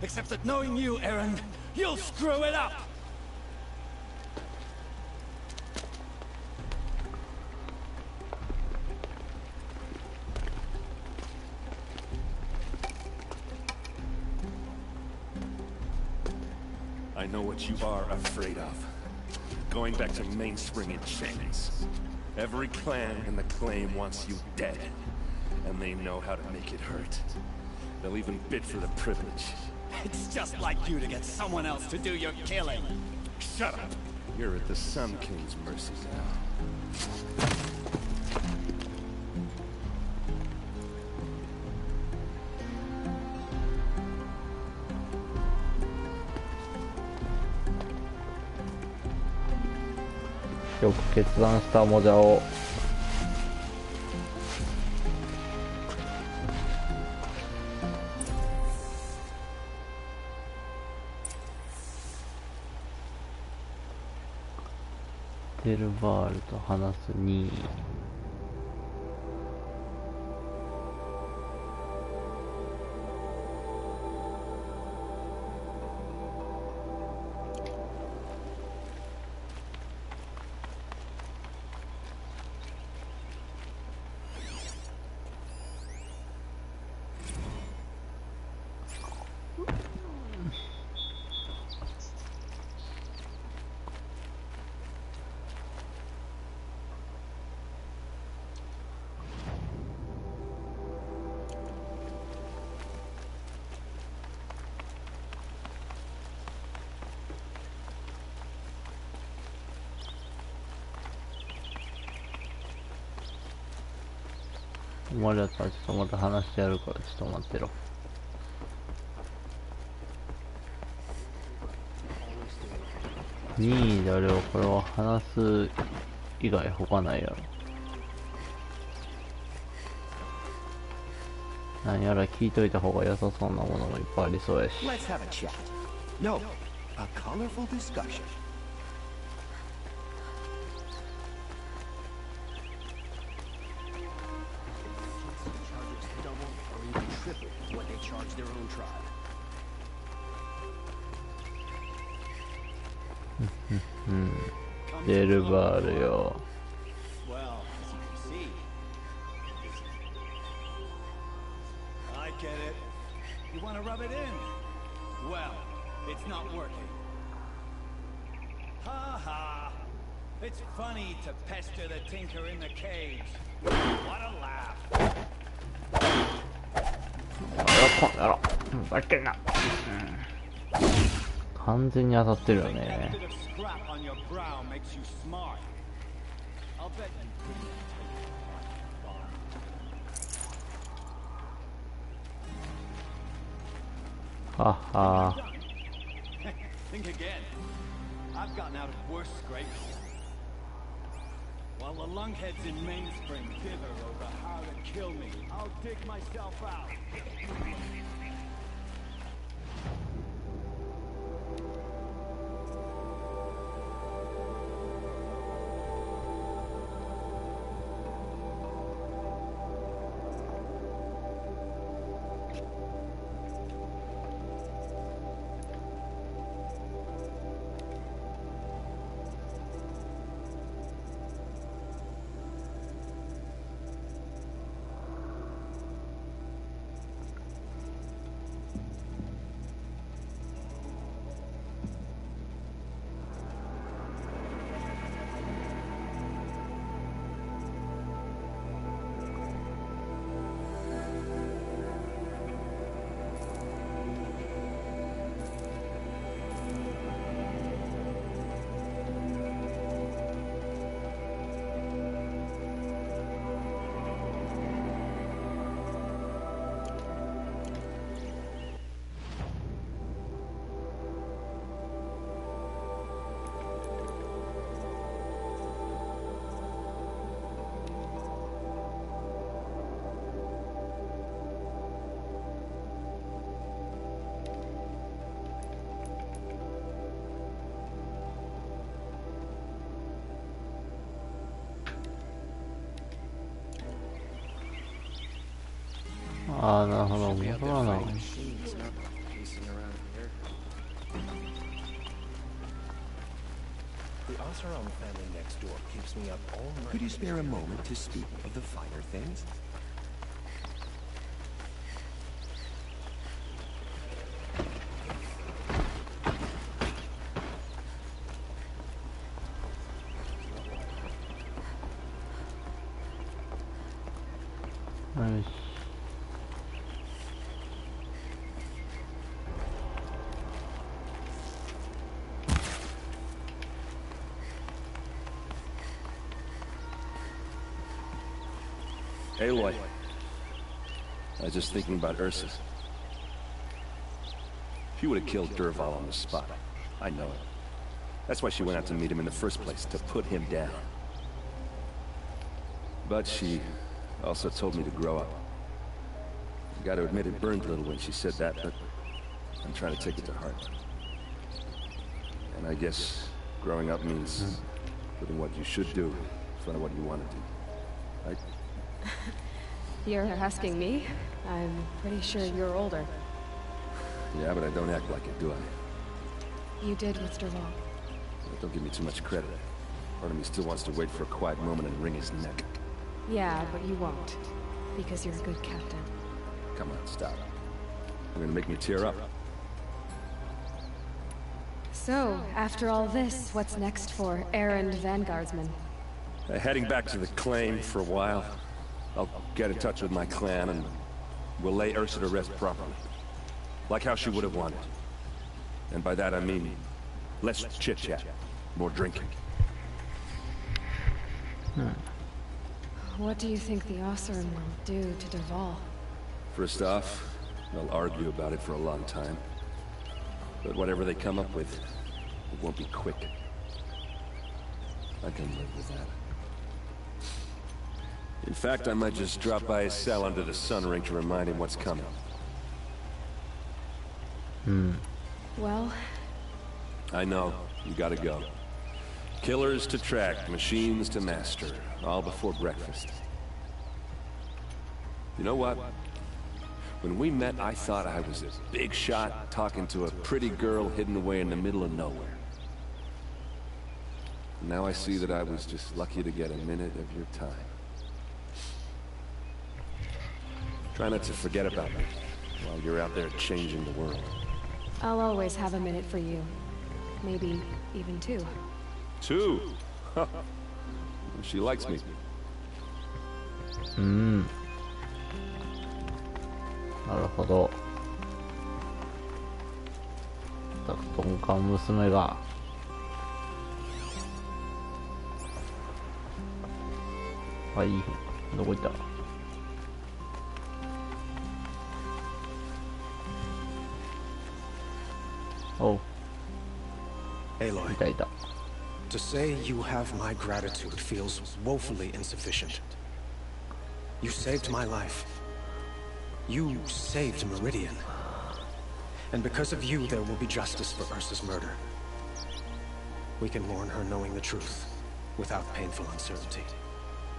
Except that knowing you, Aaron, you'll screw it up! I know what you are afraid of. Going back to Mainspring in chains. Every clan in the claim wants you dead. And they know how to make it hurt. They'll even bid for the privilege. It's just like you to get someone else to do your killing. Shut up! You're at the Sun King's mercy now.よく決断したモジャを。デルバールと話す2。お前らとはちょっとまた話してやるからちょっと待ってろ。2位であれはこれは話す以外他ないやろ。何やら聞いといた方が良さそうなものもいっぱいありそうやし。 Let's have a chat. No, a colorful discussion. What they charge their own tribe. デルバールよ。 Well, as you can see, I get it. You want to rub it in? Well, it's not working. Ha ha! It's funny to pester the tinker in the cage. What a laugh! やろふざけんな。完全に当たってるよね。はは。 Think again. I've gotten out of worse scrapes. While the lunkheads in Mainspring dither over how to kill me, I'll dig myself out. ああ、なるほど。そうなの。 The Oseram family next door keeps me up all night. Could you spare a moment to speak of the finer things? Nice. Aloy. I was just thinking about Ursa. She would have killed Derval on the spot. I know it. That's why she went out to meet him in the first place, to put him down. But she also told me to grow up. I gotta admit it burned a little when she said that, but I'm trying to take it to heart. And I guess growing up means doing what you should do instead of what you want to do. Right? You're asking me? I'm pretty sure you're older. Yeah, but I don't act like it, do I? You did with Derval. Don't give me too much credit. Part of me still wants to wait for a quiet moment and wring his neck. Yeah, but you won't. Because you're a good captain. Come on, stop. You're gonna make me tear up. So, after all this, what's next for errand vanguardsman? Heading back to the claim for a while. I'll get in touch with my clan and we'll lay Ursa to rest properly. Like how she would have wanted. And by that I mean, less chit-chat, more drinking. What do you think the Oseram will do to Derval? First off, they'll argue about it for a long time. But whatever they come up with, it won't be quick. I can live with that. In fact, I might just drop by his cell under the sun ring to remind him what's coming. Well... I know. You gotta go. Killers to track, machines to master. All before breakfast. You know what? When we met, I thought I was a big shot talking to a pretty girl hidden away in the middle of nowhere. Now I see that I was just lucky to get a minute of your time. Try not to forget about me while you're out there changing the world. I'll always have a minute for you. Maybe even two. Two? She likes me. なるほど。鈍感娘が。はい、どこ行った？おう。Aloy. いたいた。 To say you have my gratitude feels woefully insufficient. You saved my life. You saved Meridian. And because of you, there will be justice for Ursa's murder. We can mourn her knowing the truth, without painful uncertainty.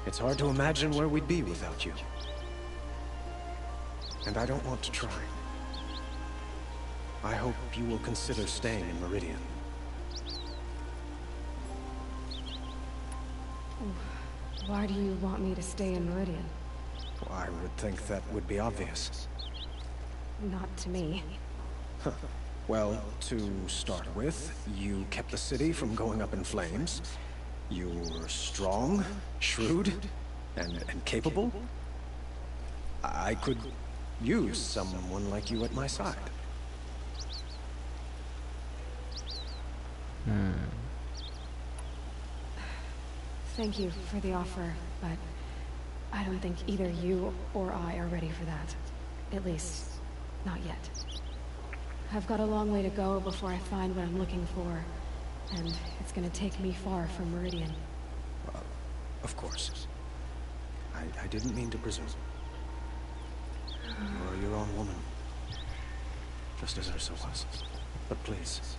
It's hard to imagine where we'd be without you. And I don't want to try. I hope you will consider staying in Meridian. Why do you want me to stay in Meridian? Well, I would think that would be obvious. Not to me. Well, to start with, you kept the city from going up in flames. You were strong, shrewd, and capable. I could use someone like you at my side. Thank you for the offer, but I don't think either you or I are ready for that. At least, not yet. I've got a long way to go before I find what I'm looking for, and it's gonna take me far from Meridian. Of course. I didn't mean to presume. You're your own woman. Just as Ursa was. But please,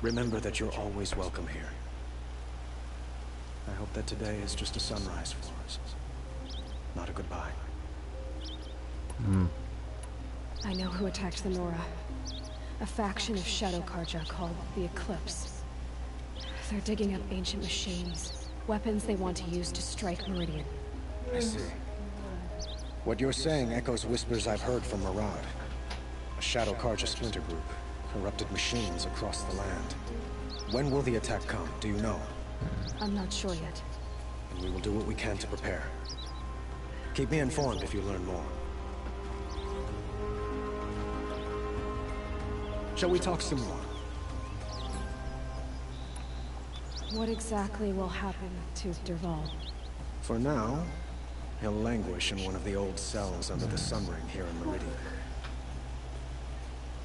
remember that you're always welcome here. I hope that today is just a sunrise for us. Not a goodbye. I know who attacked the Nora. A faction of Shadow Karja called the Eclipse. They're digging up ancient machines, weapons they want to use to strike Meridian. I see. What you're saying echoes whispers I've heard from Murad. A Shadow Karja splinter group, corrupted machines across the land. When will the attack come, do you know? I'm not sure yet. And we will do what we can to prepare. Keep me informed if you learn more. Shall we talk some more? What exactly will happen to Derval? For now, he'll languish in one of the old cells under the Sun Ring here in Meridian.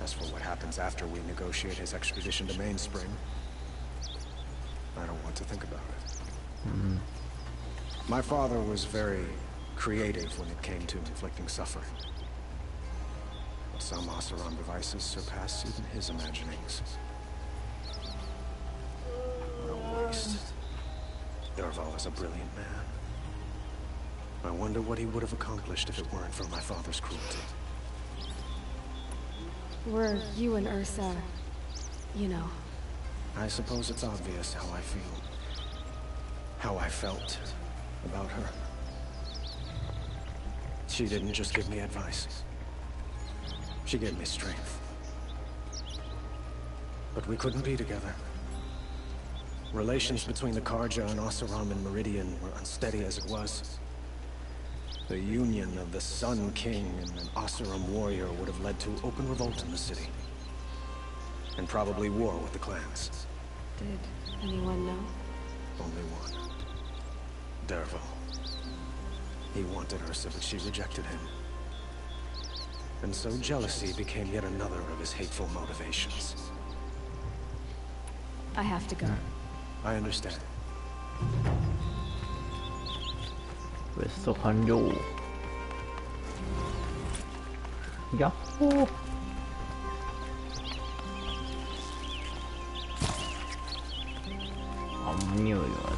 As for what happens after we negotiate his extradition to Mainspring, I don't want to think about it. My father was very creative when it came to inflicting suffering. But some Oseram devices surpass even his imaginings. What a waste. Derval is a brilliant man. I wonder what he would have accomplished if it weren't for my father's cruelty. Were you and Ursa, you know? I suppose it's obvious how I feel. How I felt about her. She didn't just give me advice. She gave me strength. But we couldn't be together. Relations between the Karja and Oseram and Meridian were unsteady as it was. The union of the Sun King and an Oseram warrior would have led to open revolt in the city. And probably war with the clans. Did anyone know? Only one. Derval. He wanted Ursa, but she rejected him. And so jealousy became yet another of his hateful motivations. I have to go. I understand. Questo cambio. Yahoo!匂いがある。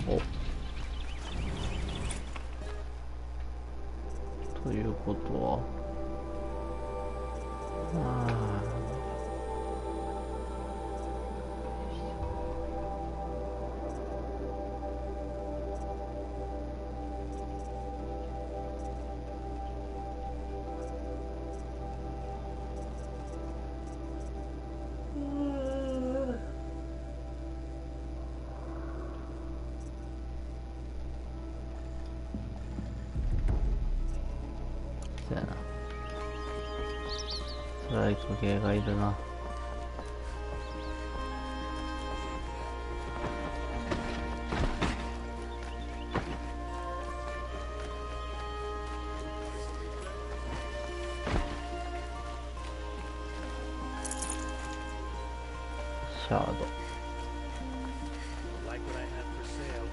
お。ということは。辛い影がいるな。シャード。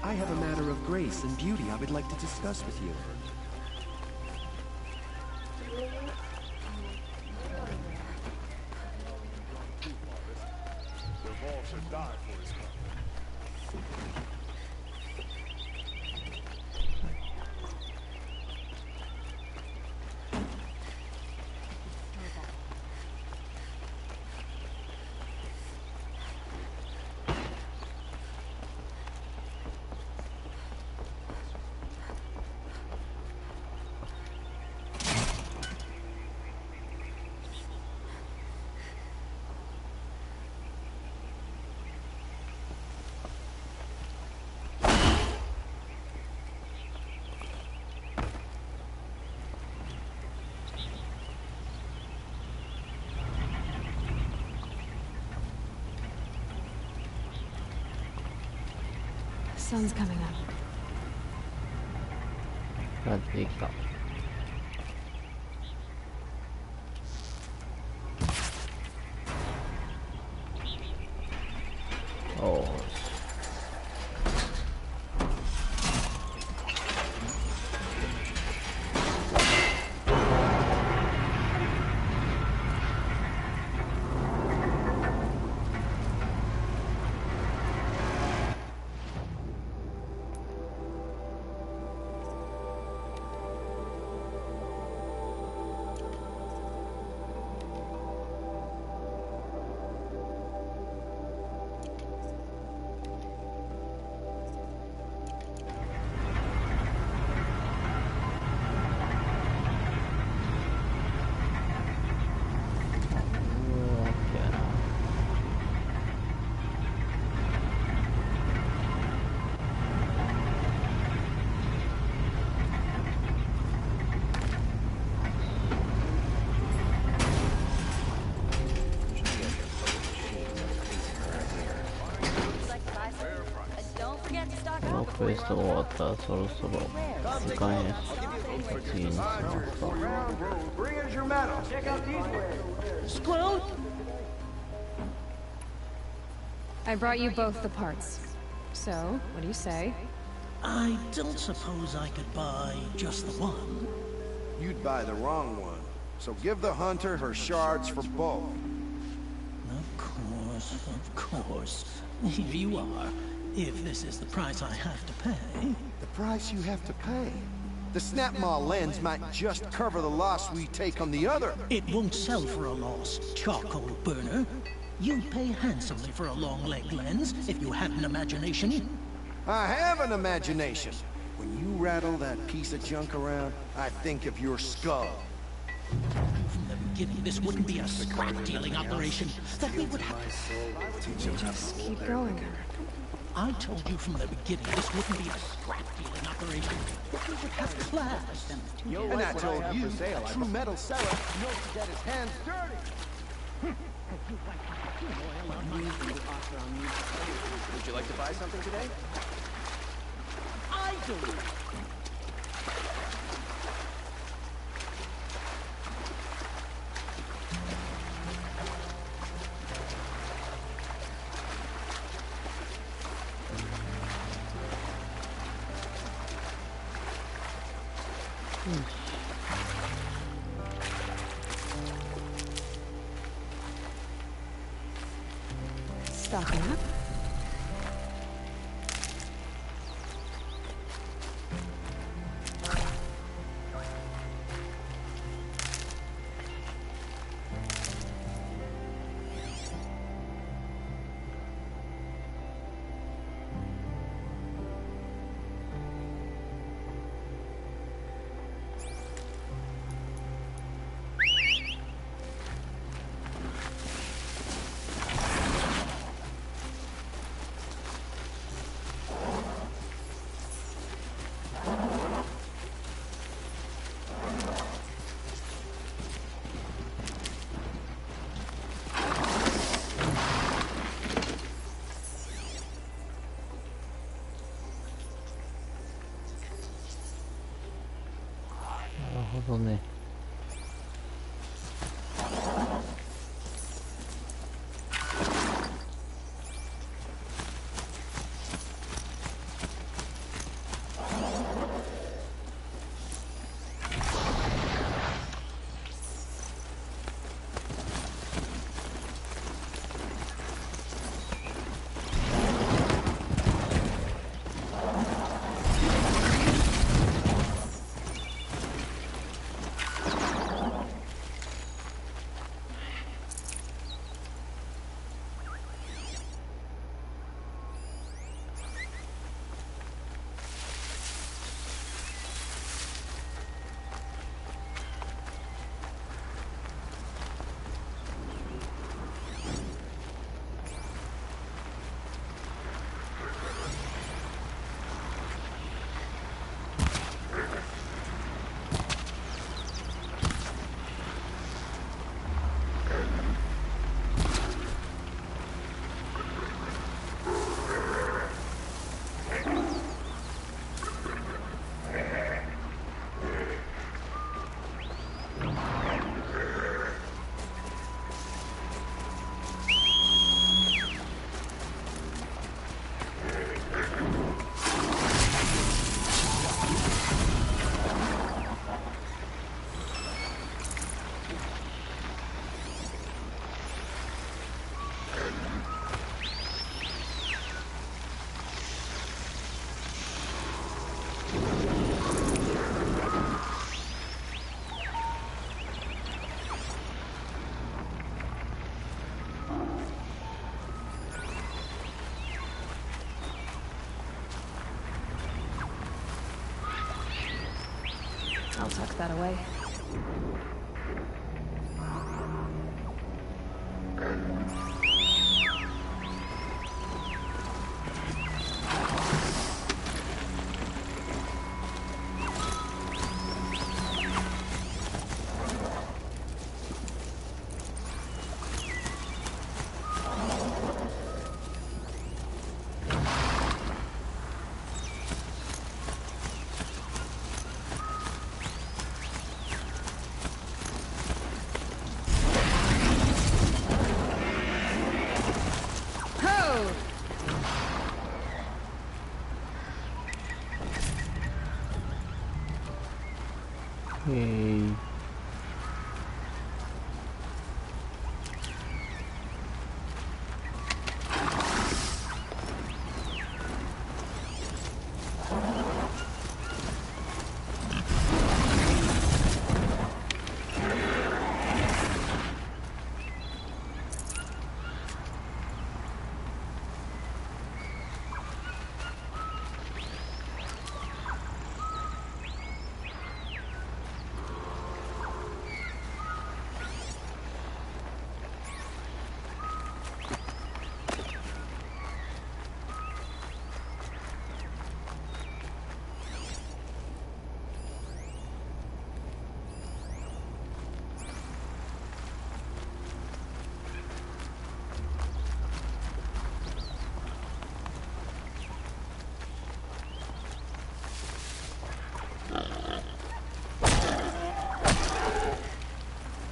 I have a matter of grace and beauty I would like to discuss with you. Sun's coming up. やってきた。おー。クエストが終わったらそろそろ時間やし、次にしますか。I brought you both the parts. So, what do you say? I don't suppose I could buy just the one. You'd buy the wrong one. So give the hunter her shards for both. Of course. Here you are. If this is the price I have to pay. The price you have to pay? The Snapmaw lens might just cover the loss we take on the other. It won't sell for a loss, charcoal burner. You'd pay handsomely for a long leg lens if you had an imagination. I have an imagination. When you rattle that piece of junk around, I think of your skull. From the beginning, this wouldn't be a scrap-dealing operation. That we would have... Just keep going. I told you from the beginning this wouldn't be a scrap-dealing operation. That we would have class. And I told you, a true metal seller knows to get his hands dirty. Would you like to buy something today? I do. Stocking up.ね。I'll tuck that away.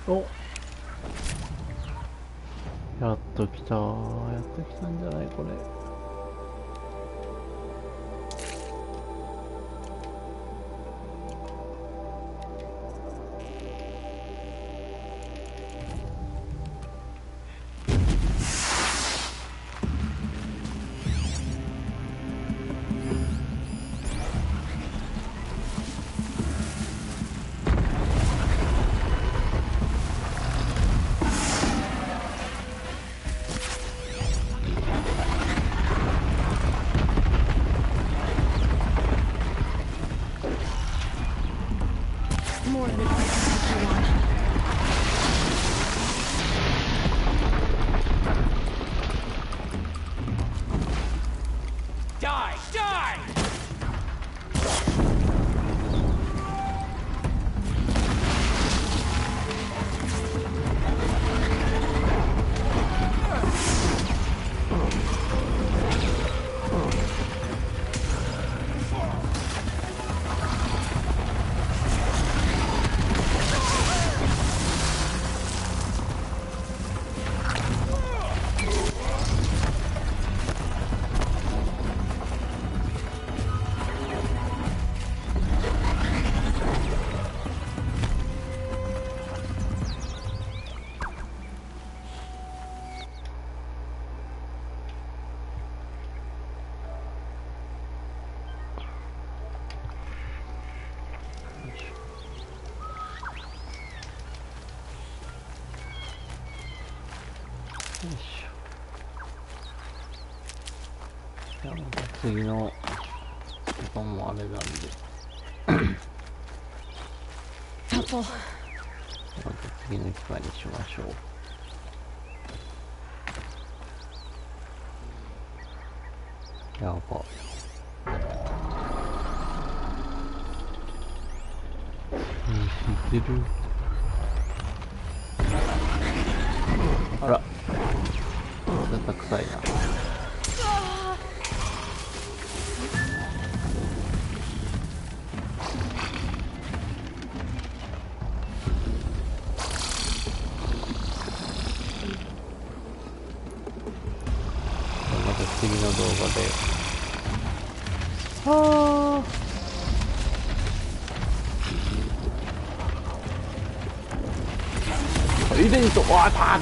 お、やっと来た。やっと来たんじゃないこれ。じゃあまた次のこともあれなんでまた次の機会にしましょう。やば知ってる。あら絶対臭いな。また次の動画でイベント終わった。